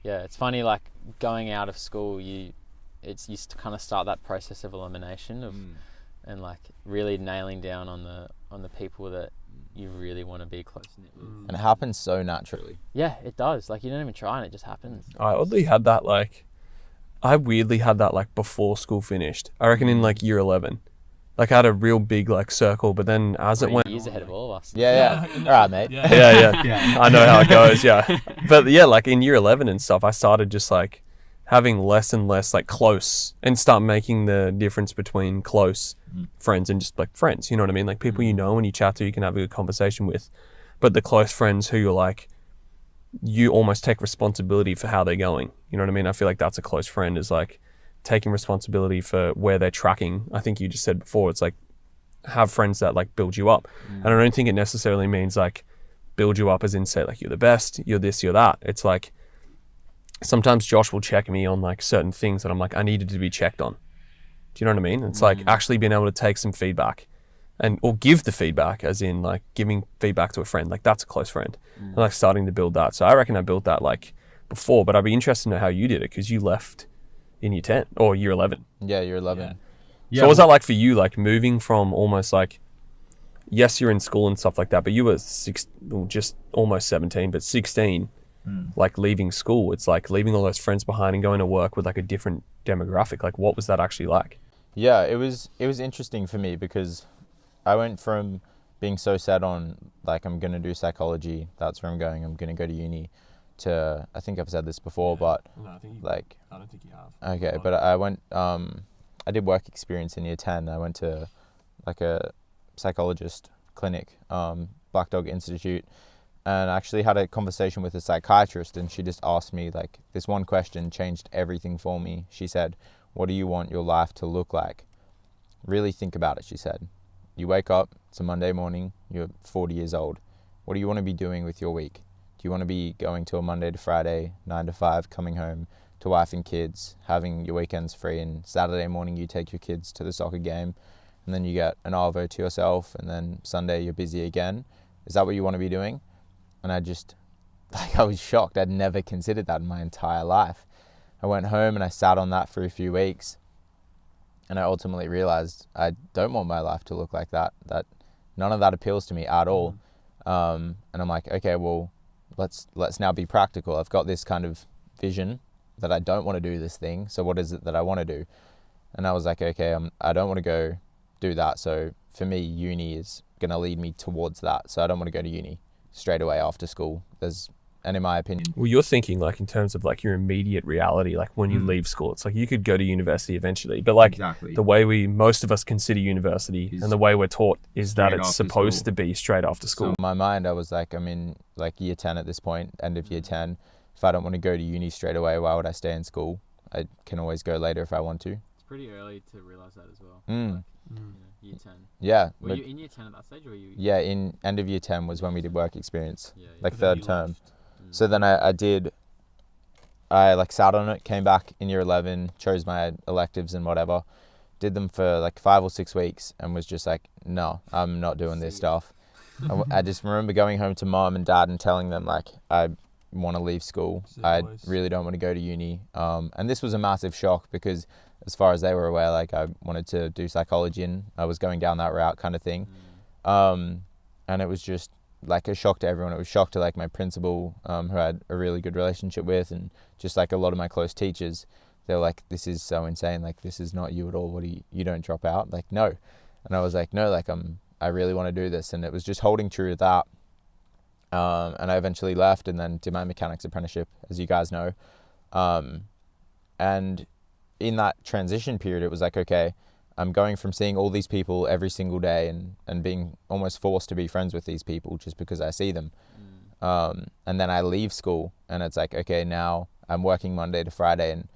yeah, it's funny, like going out of school, you kind of start that process of elimination of, and like really nailing down on the people that you really want to be close knit with. And it happens so naturally. Yeah, it does. Like you don't even try, and it just happens. I weirdly had that like before school finished. I reckon in like year 11. Like I had a real big like circle, but then as it went, years ahead of all of us. Yeah. All right, mate. Yeah. I know how it goes. Yeah, but yeah, like in year 11 and stuff, I started just like having less and less like close, and start making the difference between close friends and just like friends. You know what I mean? Like people you know and you chat to, you can have a good conversation with, but the close friends who you're like, you almost take responsibility for how they're going. You know what I mean? I feel like that's a close friend, is like taking responsibility for where they're tracking. I think you just said before, it's like have friends that like build you up. And I don't think it necessarily means like build you up as in say like you're the best, you're this, you're that. It's like sometimes Josh will check me on like certain things that I'm like, I needed to be checked on. Do you know what I mean? It's like actually being able to take some feedback or give the feedback, as in like giving feedback to a friend. Like that's a close friend. And like starting to build that. So I reckon I built that like before, but I'd be interested to know how you did it, because you left in year 10 or year 11. Yeah, year 11. Yeah. So what was that like for you, like moving from almost like, yes, you're in school and stuff like that, but you were just almost 17, but 16, like leaving school, it's like leaving all those friends behind and going to work with like a different demographic. Like what was that actually like? Yeah, it was interesting for me, because I went from being so set on like, I'm going to do psychology, that's where I'm going to go to uni, to, I think I've said this before, but no, I don't think you have. Okay, but I went, I did work experience in year 10. I went to like a psychologist clinic, Black Dog Institute, and I actually had a conversation with a psychiatrist, and she just asked me like, this one question changed everything for me. She said, what do you want your life to look like? Really think about it, she said. You wake up, it's a Monday morning, you're 40 years old. What do you want to be doing with your week? Do you want to be going to a Monday to Friday, 9 to 5, coming home to wife and kids, having your weekends free, and Saturday morning you take your kids to the soccer game, and then you get an arvo to yourself, and then Sunday you're busy again? Is that what you want to be doing? And I was shocked. I'd never considered that in my entire life. I went home and I sat on that for a few weeks, and I ultimately realized I don't want my life to look like that. That none of that appeals to me at all. And I'm like, okay, well, let's now be practical. I've got this kind of vision that I don't want to do this thing. So what is it that I want to do? And I was like, okay, I don't want to go do that. So for me, uni is going to lead me towards that. So I don't want to go to uni straight away after school. And in my opinion, well, you're thinking like in terms of like your immediate reality, like when you leave school, it's like you could go to university eventually, but like the way most of us consider university and the way we're taught is that it's supposed to be straight after school. So in my mind, I was like, I'm in like year 10 at this point, end of year 10. If I don't want to go to uni straight away, why would I stay in school? I can always go later if I want to. pretty early to realize that as well. Mm. Like, year 10. Yeah. Were you in year 10 at that stage, or were you? Yeah, in end of year 10 was when we did work experience, Yeah. like But then third you term. left. So then I like sat on it, came back in year 11, chose my electives and whatever, did them for like 5 or 6 weeks, and was just like, no, I'm not doing this stuff. I just remember going home to mom and dad and telling them like, I want to leave school. I really don't want to go to uni. And this was a massive shock because as far as they were aware, like I wanted to do psychology and I was going down that route kind of thing. And it was just like a shock to everyone. It was a shock to like my principal, who I had a really good relationship with, and just like a lot of my close teachers. They were like, this is so insane. Like, this is not you at all. What do you don't drop out? Like, no. And I was like, no, like I really want to do this. And it was just holding true to that. And I eventually left and then did my mechanics apprenticeship, as you guys know. And in that transition period, it was like, okay, I'm going from seeing all these people every single day and being almost forced to be friends with these people just because I see them. And then I leave school and it's like, okay, now I'm working Monday to Friday, and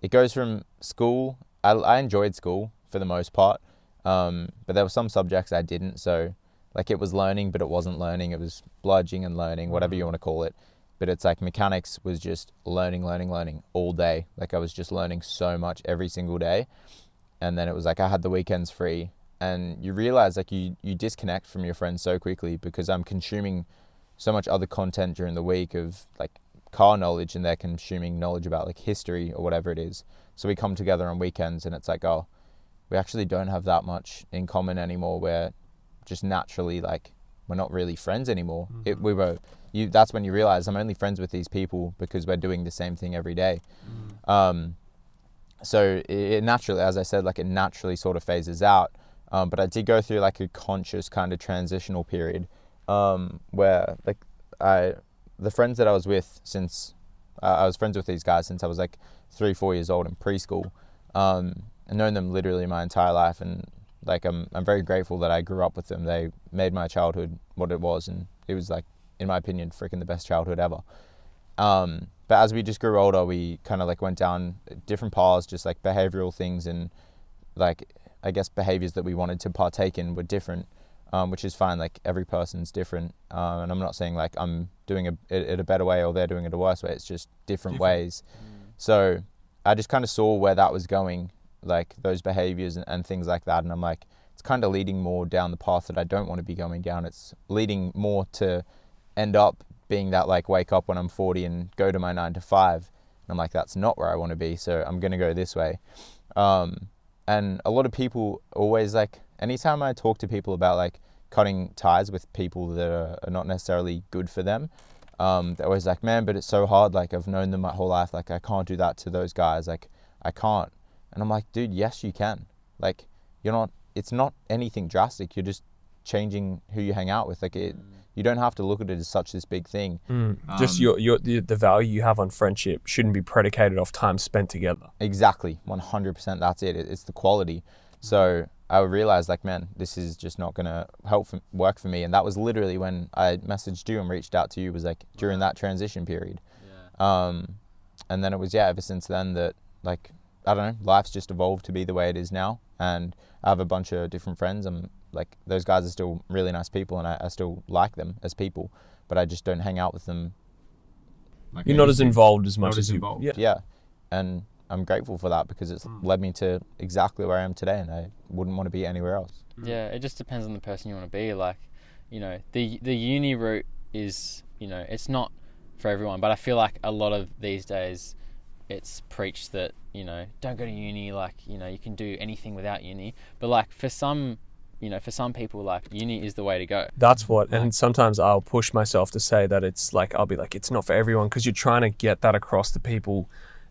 it goes from school. I enjoyed school for the most part. But there were some subjects I didn't. So like it was learning, but it wasn't learning. It was bludging and learning, whatever you want to call it. But it's like mechanics was just learning all day. Like I was just learning so much every single day. And then it was like I had the weekends free, and you realize like you disconnect from your friends so quickly because I'm consuming so much other content during the week of like car knowledge, and they're consuming knowledge about like history or whatever it is. So we come together on weekends and it's like, oh, we actually don't have that much in common anymore. We're just naturally like, we're not really friends anymore. That's when you realize I'm only friends with these people because we're doing the same thing every day. So it naturally, as I said, like it naturally sort of phases out. But I did go through like a conscious kind of transitional period where like the friends that I was with since I was friends with these guys since I was like 3-4 years old in preschool. I've known them literally my entire life, and like I'm very grateful that I grew up with them. They made my childhood what it was, and it was like, in my opinion, freaking the best childhood ever. But as we just grew older, we kind of like went down different paths, just like behavioral things, and like I guess behaviors that we wanted to partake in were different, which is fine. Like every person's different, and I'm not saying like I'm doing it a better way or they're doing it a worse way. It's just different ways. So I just kind of saw where that was going, like those behaviors and things like that, and I'm like, it's kind of leading more down the path that I don't want to be going down. It's leading more to end up being that like wake up when I'm 40 and go to my 9 to 5. And I'm like, that's not where I want to be. So I'm going to go this way. And a lot of people always like, anytime I talk to people about like cutting ties with people that are not necessarily good for them, they're always like, man, but it's so hard. Like I've known them my whole life. Like I can't do that to those guys. Like I can't. And I'm like, dude, yes, you can. Like it's not anything drastic. You're just changing who you hang out with. Like you don't have to look at it as such this big thing. Just the value you have on friendship shouldn't be predicated off time spent together. Exactly, 100%. That's it. It's the quality. So I realized like, man, this is just not gonna work for me. And that was literally when I messaged you and reached out to you, was like during that transition period. And then it was ever since then that like, I don't know, life's just evolved to be the way it is now. And I have a bunch of different friends. I'm like, those guys are still really nice people, and I still like them as people, but I just don't hang out with them. Like you're not as involved as much as you. Yeah. And I'm grateful for that because it's led me to exactly where I am today, and I wouldn't want to be anywhere else. Yeah, it just depends on the person you want to be. Like, you know, the uni route is, you know, it's not for everyone, but I feel like a lot of these days it's preached that, you know, don't go to uni, like, you know, you can do anything without uni. But like for some people, like uni is the way to go. That's what, and sometimes I'll push myself to say that it's like, I'll be like, it's not for everyone, because you're trying to get that across to people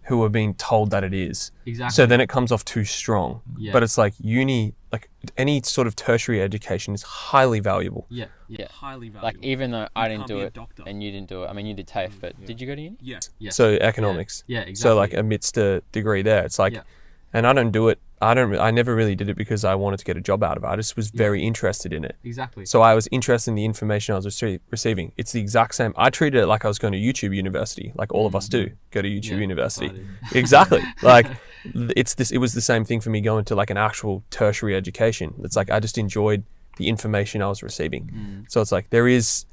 who are being told that it is. Exactly. So then it comes off too strong. Yeah. But it's like uni, like any sort of tertiary education is highly valuable. Yeah. Highly valuable. Like even though I You didn't can't do be a it doctor. and you didn't do it. I mean, you did TAFE, but did you go to uni? Yes. So economics. Yeah, exactly. So like amidst a degree there, it's like, and I don't do it. I never really did it because I wanted to get a job out of it. I just was very interested in it. Exactly. So I was interested in the information I was receiving. It's the exact same. I treated it like I was going to YouTube university, like all of us do go to YouTube university. Exactly. Like it was the same thing for me going to like an actual tertiary education. It's like I just enjoyed the information I was receiving. So it's like there's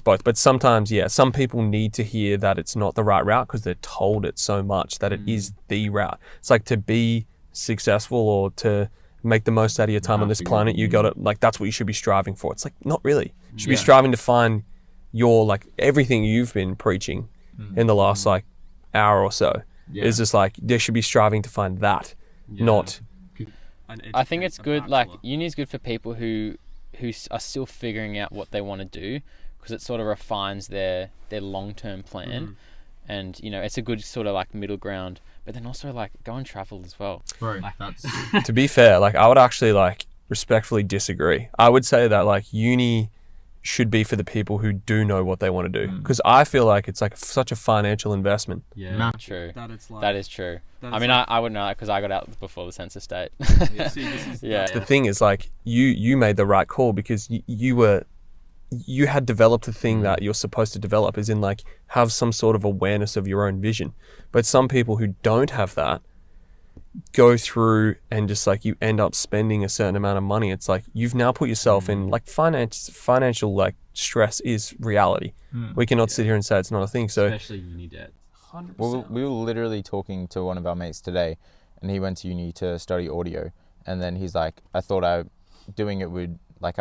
both, but sometimes some people need to hear that it's not the right route because they're told it so much that it is the route. It's like to be successful or to make the most out of your time on this planet, you got to like, that's what you should be striving for. It's like, not really. You should be striving to find your, like, everything you've been preaching in the last like hour or so is just like, they should be striving to find that, not. I think it's good, like uni is good for people who are still figuring out what they want to do, because it sort of refines their long-term plan. And you know, it's a good sort of like middle ground, but then also like go and travel as well. Bro, like, that's To be fair, like I would actually like respectfully disagree. I would say that like uni should be for the people who do know what they want to do, because I feel like it's like such a financial investment. True. That it's like, That is true. I mean, I wouldn't know that because I got out before the census date. The thing is, like you made the right call because you had developed the thing that you're supposed to develop, as in like have some sort of awareness of your own vision. But some people who don't have that go through and just like you end up spending a certain amount of money. It's like you've now put yourself in like financial like stress is reality. We cannot sit here and say it's not a thing. So especially uni debt. 100%. Well, we were literally talking to one of our mates today, and he went to uni to study audio, and then he's like, I thought I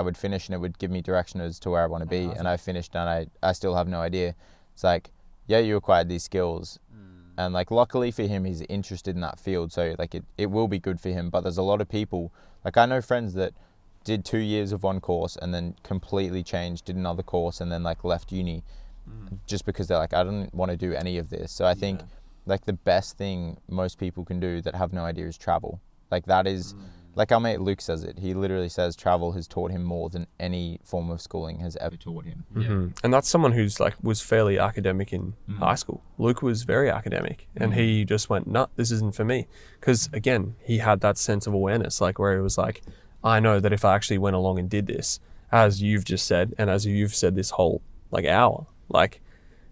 would finish and it would give me direction as to where I want to be, and I finished and I still have no idea. It's like, yeah, you acquired these skills, and like luckily for him, he's interested in that field, so like it will be good for him. But there's a lot of people, like I know friends that did 2 years of one course and then completely changed, did another course, and then like left uni just because they're like, I don't want to do any of this. So I think like the best thing most people can do that have no idea is travel. Like that is like our mate Luke says it. He literally says travel has taught him more than any form of schooling has ever taught him. And that's someone who's like was fairly academic in high school. Luke was very academic, and he just went, "No, this isn't for me." Because again, he had that sense of awareness, like where he was like, "I know that if I actually went along and did this, as you've just said, and as you've said this whole like hour, like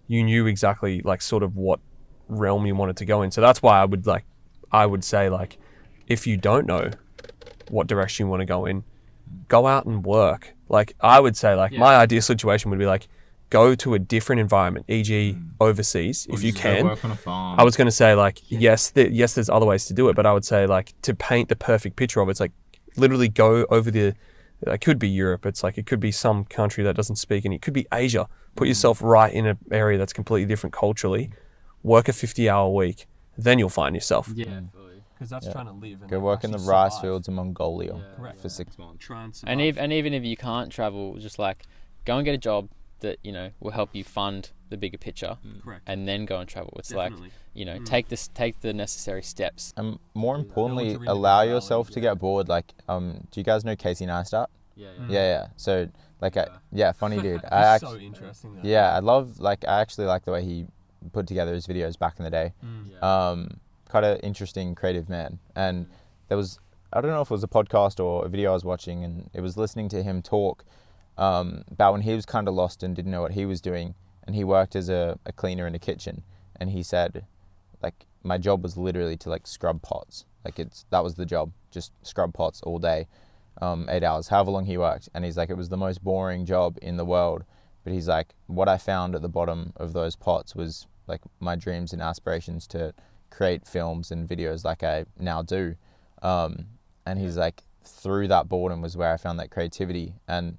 you knew exactly like sort of what realm you wanted to go in." So that's why I would say like, if you don't know what direction you want to go in, go out and work. Like I would say like my ideal situation would be like go to a different environment, e.g. overseas if you can. Work on a farm. I was going to say like yes there's other ways to do it, but I would say like to paint the perfect picture of it, it's like literally go over it could be Europe, it's like it could be some country that doesn't speak any, it could be Asia. Put yourself right in an area that's completely different culturally, work a 50-hour week, then you'll find yourself. Because that's trying to live. And Go like, work in the actually rice survive. fields in Mongolia Correct. for 6 months. Try and survive. And even if you can't travel, just like go and get a job that you know will help you fund the bigger picture, Correct. and then go and travel. It's Definitely. like, you know, take the necessary steps. And more importantly, your allow individuality, yourself to get bored. Like, do you guys know Casey Neistat? Yeah. So like, funny dude. It's so interesting. Though. I actually like the way he put together his videos back in the day. Quite an interesting, creative man. And there was, I don't know if it was a podcast or a video I was watching, and it was listening to him talk about when he was kind of lost and didn't know what he was doing, and he worked as a cleaner in a kitchen, and he said, like, my job was literally to like scrub pots. Like that was the job, just scrub pots all day, 8 hours, however long he worked. And he's like, it was the most boring job in the world. But he's like, what I found at the bottom of those pots was like my dreams and aspirations to create films and videos like I now do. And he's like, through that boredom was where I found that creativity. And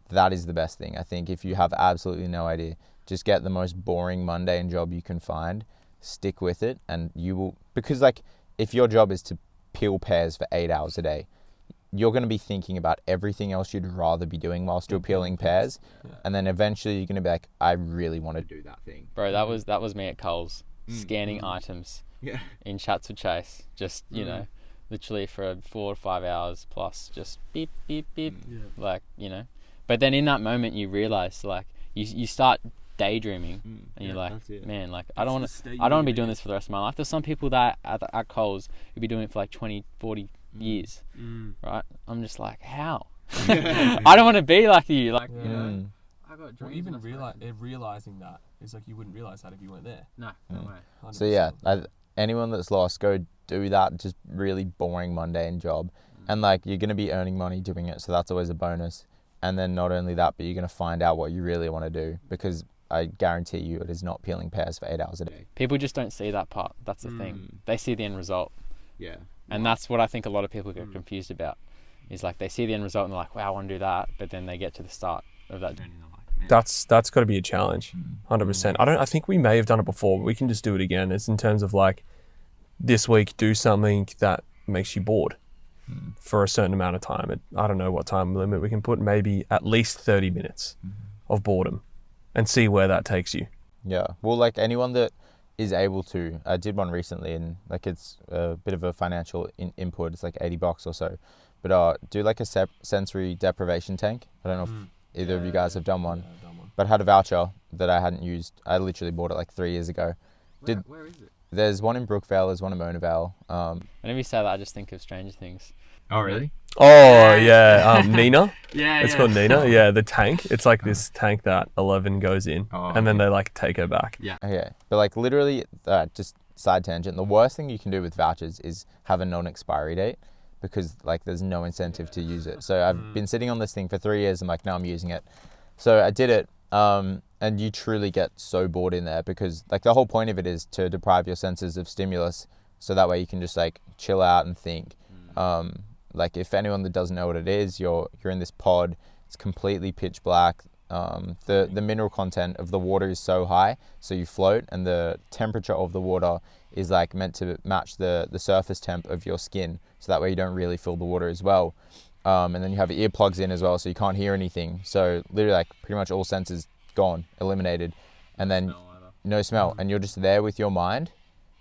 that is the best thing. I think if you have absolutely no idea, just get the most boring, mundane job you can find, stick with it, and you will, because like if your job is to peel pears for 8 hours a day, you're going to be thinking about everything else you'd rather be doing whilst you're peeling pears. And then eventually you're going to be like, I really want to do that thing. Bro, that was me at Coles, scanning items in Chatswood Chase, just you know, literally for 4 to 5 hours plus, just beep beep beep, like, you know. But then in that moment you realize, like, you start daydreaming, and you're like, man, like I don't want to be doing this for the rest of my life. There's some people that at Coles who'd be doing it for like 20, 40 years, right? I'm just like, how? I don't want to be like you, like, you know. I got dreams. Well, even realizing that is like you wouldn't realize that if you weren't there. No way. 100%. So yeah, anyone that's lost, go do that just really boring, mundane job. And like, you're going to be earning money doing it. So that's always a bonus. And then not only that, but you're going to find out what you really want to do, because I guarantee you it is not peeling pears for 8 hours a day. People just don't see that part. That's the thing. They see the end result. Yeah. And that's what I think a lot of people get confused about. Is like, they see the end result and they're like, wow, I want to do that. But then they get to the start of that journey and they're like, man. That's got to be a challenge, 100%. I think we may have done it before, but we can just do it again. It's in terms of like, this week do something that makes you bored for a certain amount of time. I don't know what time limit we can put, maybe at least 30 minutes of boredom, and see where that takes you. Yeah. Well, like anyone that is able to, I did one recently, and like, it's a bit of a financial input. It's like $80 or so, but do like a sensory deprivation tank. I don't know if either of you guys have done one, but I had a voucher that I hadn't used. I literally bought it like 3 years ago. Where is it? There's one in Brookvale, there's one in Mona Vale. Whenever you say that, I just think of Stranger Things. Oh, really? Oh, yeah. Nina. Yeah. It's called Nina. Yeah, the tank. It's like this tank that 11 goes in, and then they like take her back. Yeah. Okay. But like, literally, just side tangent, the worst thing you can do with vouchers is have a non-expiry date, because like, there's no incentive to use it. So I've been sitting on this thing for 3 years, and like, now I'm using it. So I did it. And you truly get so bored in there, because like, the whole point of it is to deprive your senses of stimulus, so that way you can just like chill out and think. Like, if anyone that doesn't know what it is, you're in this pod. It's completely pitch black. The mineral content of the water is so high, so you float, and the temperature of the water is like meant to match the surface temp of your skin, so that way you don't really feel the water as well. And then you have earplugs in as well, so you can't hear anything. So literally, like, pretty much all senses gone, eliminated, and then no smell, and you're just there with your mind.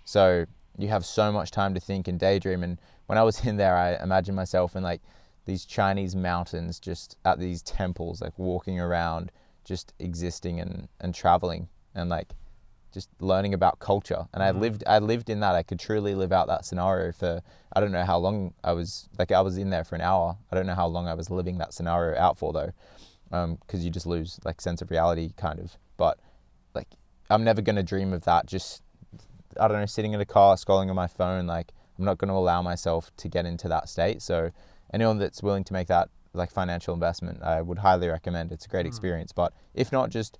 So you have so much time to think and daydream. And when I was in there, I imagined myself in like these Chinese mountains, just at these temples, like walking around, just existing and traveling, and like just learning about culture. And I lived in that. I could truly live out that scenario for, I don't know how long I was in there for an hour. I don't know how long I was living that scenario out for though. Because you just lose like sense of reality kind of. But like, I'm never going to dream of that. Just, I don't know, sitting in a car, scrolling on my phone. Like, I'm not going to allow myself to get into that state. So anyone that's willing to make that like financial investment, I would highly recommend. It's a great experience. But if not, just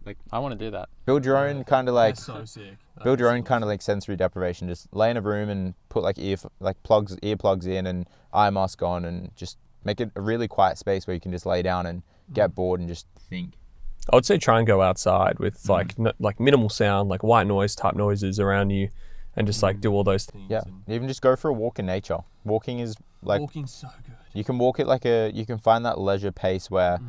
Like, I want to do that. build your own kind of like, That's so sick. build your own kind of like sensory deprivation. Just lay in a room and put like earplugs in and eye mask on, and just make it a really quiet space where you can just lay down and get bored and just think. I would say try and go outside with like like minimal sound, like white noise type noises around you, and just like do all those things. Yeah, even just go for a walk in nature. Walking is like, Walking's so good. you can walk it like you can find that leisure pace where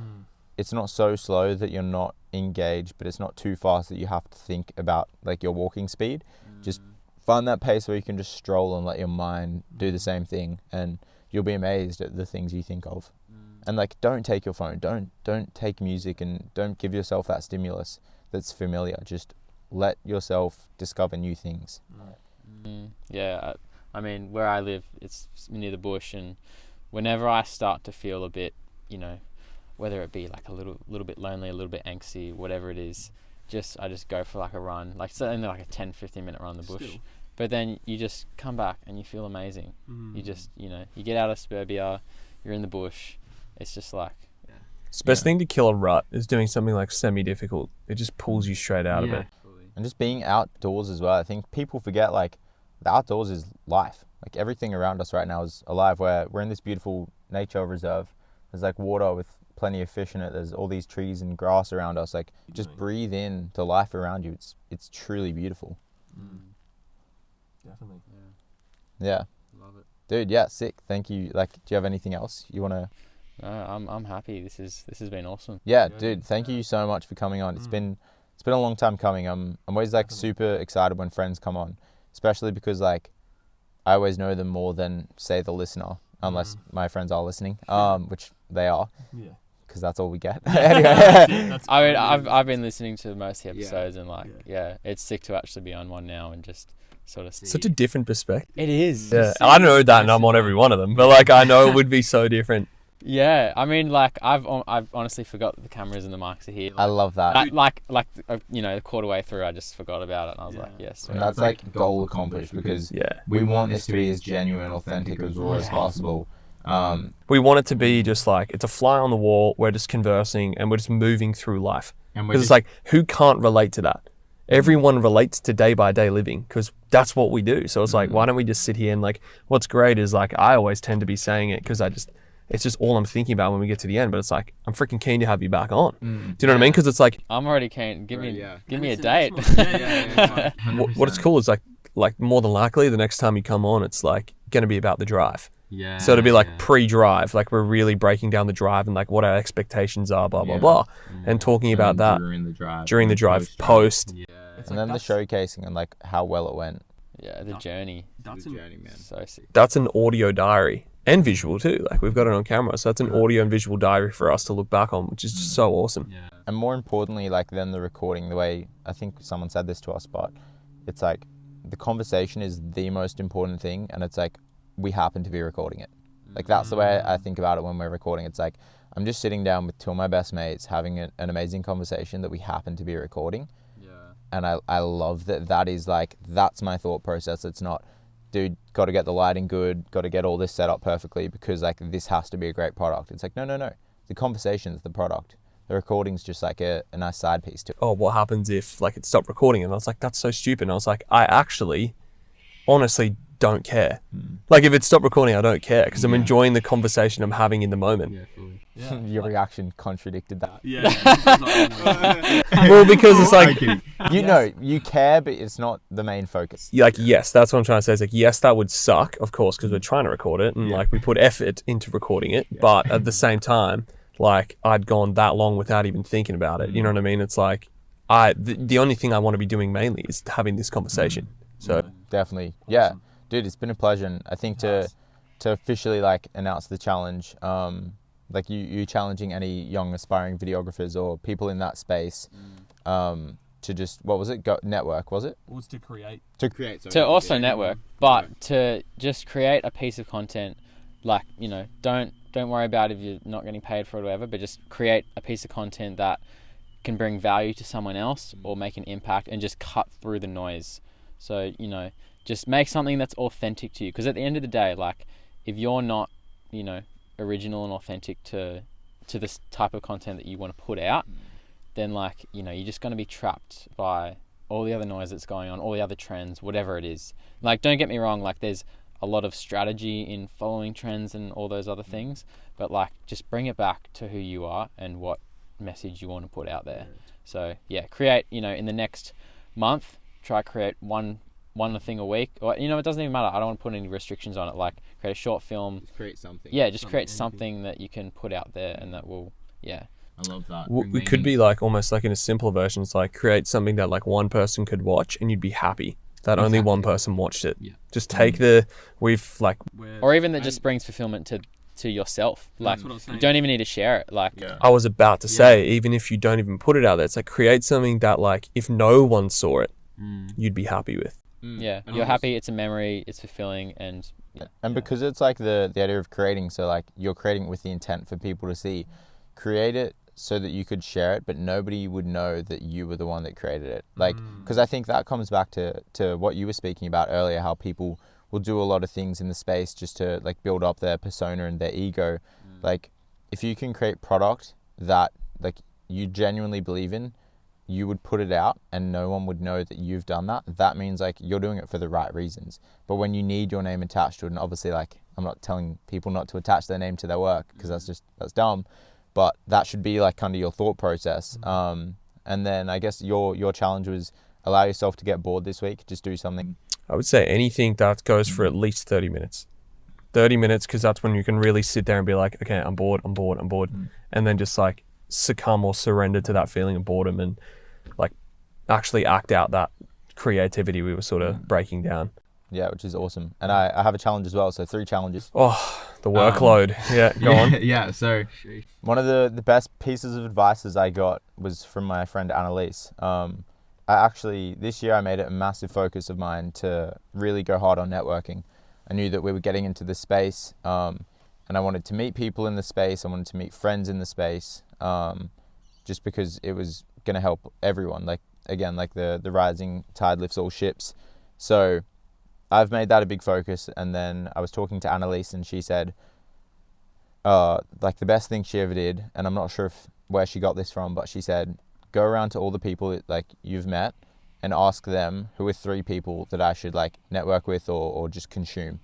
it's not so slow that you're not engaged, but it's not too fast that you have to think about like your walking speed. Just find that pace where you can just stroll and let your mind do the same thing, and you'll be amazed at the things you think of. And like, don't take your phone, don't take music, and don't give yourself that stimulus that's familiar. Just let yourself discover new things. Yeah, I mean, where I live, it's near the bush, and whenever I start to feel a bit, you know, whether it be like a little bit lonely, a little bit angsty, whatever it is, I just go for like a run, like it's only like a 10-15 minute run in the bush. But then you just come back and you feel amazing. You just, you know, you get out of suburbia, you're in the bush. It's just like, It's the best thing to kill a rut is doing something like semi-difficult. It just pulls you straight out of it. And just being outdoors as well. I think people forget like the outdoors is life. Like, everything around us right now is alive. We're in this beautiful nature reserve. There's like water with plenty of fish in it. There's all these trees and grass around us. Like, just breathe in the life around you. It's truly beautiful. Definitely. Yeah. Love it. Dude, yeah, sick. Thank you. Like, do you have anything else you want to? no, I'm happy. This has been awesome. Yeah, dude, thank you so much for coming on. It's been a long time coming. I'm always like super excited when friends come on, especially because like I always know them more than say the listener, unless my friends are listening, which they are. Yeah. Because that's all we get. Anyway. I mean, I've been listening to most of the episodes, and like, it's sick to actually be on one now and just sort of see. Such a different perspective. It is. Yeah, I know that, and I'm on every one of them, but like I know it would be so different. Yeah, I mean, like I've honestly forgot that the cameras and the mics are here. I love that. A quarter way through, I just forgot about it, and I was like, yes. And that's like goal accomplished because we want this to be as genuine, authentic as raw as possible. We want it to be just like, it's a fly on the wall. We're just conversing and we're just moving through life. Because it's like, who can't relate to that? Everyone relates to day by day living because that's what we do. So it's like, why don't we just sit here and like, what's great is like, I always tend to be saying it because it's just all I'm thinking about when we get to the end. But it's like, I'm freaking keen to have you back on. Do you know what I mean? Because it's like, I'm already keen. Give me a date. what it's cool is like more than likely the next time you come on, it's like going to be about the drive. Yeah. So it'll be like pre-drive, like we're really breaking down the drive and like what our expectations are, blah, blah, blah. And talking about that during the drive, post. Yeah. And then the showcasing and like how well it went. Yeah, the journey. That's the journey, man. So sick. That's an audio diary and visual too. Like we've got it on camera. So that's an audio and visual diary for us to look back on, which is just so awesome. Yeah. And more importantly, like then the recording, the way I think someone said this to us, but it's like the conversation is the most important thing. And it's like, we happen to be recording it. Like that's the way I think about it when we're recording. It's like, I'm just sitting down with two of my best mates having an amazing conversation that we happen to be recording. Yeah. And I love that is like, that's my thought process. It's not, dude, got to get the lighting good, got to get all this set up perfectly because like this has to be a great product. It's like, no. The conversation's the product. The recording's just like a nice side piece to it. Oh, what happens if like it stopped recording? And I was like, that's so stupid. And I was like, I actually honestly don't care. Like if it stopped recording, I don't care because I'm enjoying the conversation I'm having in the moment. Yeah, fully. Yeah. Your reaction contradicted that. Yeah. Well, because it's like, you care, but it's not the main focus. like, yes, that's what I'm trying to say. It's like, yes, that would suck, of course, because we're trying to record it and like we put effort into recording it. But at the same time, like I'd gone that long without even thinking about it. You know what I mean? It's like, the only thing I want to be doing mainly is having this conversation. So Definitely. Yeah. Dude, it's been a pleasure. And I think to officially like announce the challenge, like you challenging any young aspiring videographers or people in that space, to just, what was it? Network, was it? Was to create. To create. To also network, but to just create a piece of content, like, you know, don't worry about if you're not getting paid for it or whatever, but just create a piece of content that can bring value to someone else or make an impact and just cut through the noise. So, you know, just make something that's authentic to you. Because at the end of the day, like, if you're not, you know, original and authentic to this type of content that you want to put out, then, like, you know, you're just going to be trapped by all the other noise that's going on, all the other trends, whatever it is. Like, don't get me wrong, like, there's a lot of strategy in following trends and all those other things, but, like, just bring it back to who you are and what message you want to put out there. So, yeah, create, you know, in the next month, try create one thing a week, or, you know, it doesn't even matter. I don't want to put any restrictions on it. Like, create a short film. Just create something. Yeah, just create something that you can put out there, and that will, yeah. I love that. it could be like almost like in a simpler version. It's like create something that like one person could watch and you'd be happy that only one person watched it. Yeah. Just take or even that just brings fulfillment to yourself. Like, what I was you saying. don't even need to share it. Like, I was about to say, even if you don't even put it out there, it's like create something that like if no one saw it, you'd be happy with. yeah, you're happy. It's a memory. It's fulfilling, and And because it's like the idea of creating, so like you're creating it with the intent for people to see, create it so that you could share it, but nobody would know that you were the one that created it. Like, because I think that comes back to what you were speaking about earlier, how people will do a lot of things in the space just to like build up their persona and their ego. Like, if you can create product that like you genuinely believe in, you would put it out and no one would know that you've done that. That means like you're doing it for the right reasons. But when you need your name attached to it, and obviously like I'm not telling people not to attach their name to their work because that's dumb, but that should be like kind of your thought process. And then I guess your challenge was allow yourself to get bored this week. Just do something. I would say anything that goes for at least 30 minutes. 30 minutes, because that's when you can really sit there and be like, okay, I'm bored. And then just like succumb or surrender to that feeling of boredom and like actually act out that creativity we were sort of breaking down. Yeah, which is awesome. And I have a challenge as well. So 3 challenges. Oh, the workload. Go on. Yeah, so One of the best pieces of advice I got was from my friend Annalise. This year I made it a massive focus of mine to really go hard on networking. I knew that we were getting into this space, and I wanted to meet people in the space. I wanted to meet friends in the space, just because it was going to help everyone. Like, again, like the rising tide lifts all ships. So I've made that a big focus. And then I was talking to Annalise, and she said, like the best thing she ever did, and I'm not sure where she got this from, but she said, go around to all the people that, like, you've met and ask them who are 3 people that I should like network with or just consume.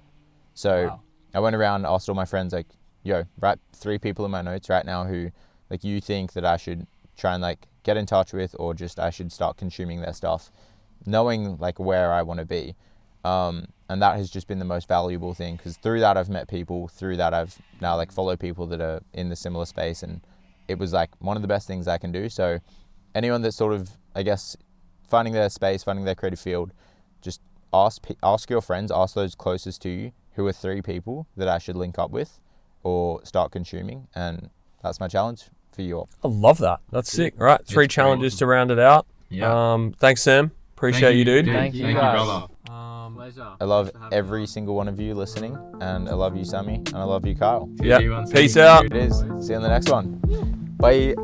So Wow. I went around, asked all my friends, like, yo, write 3 people in my notes right now who like you think that I should try and like get in touch with, or just I should start consuming their stuff, knowing like where I want to be. And that has just been the most valuable thing, because through that I've met people, through that I've now like followed people that are in the similar space, and it was like one of the best things I can do. So anyone that's sort of, I guess, finding their space, finding their creative field, just ask your friends, ask those closest to you, who are 3 people that I should link up with or start consuming. And that's my challenge for you all. I love that. That's sick. All right, 3 It's challenges awesome. to round it out. Yeah. Thanks, Sam. Appreciate you, dude. Thank you, Thank you, guys. brother. Pleasure. I love Thanks for having me every on. single one of you listening, and I love you, Sammy, and I love you, Kyle. Yeah. See you on Peace Sunday. out. It is. See you on the next one. Bye.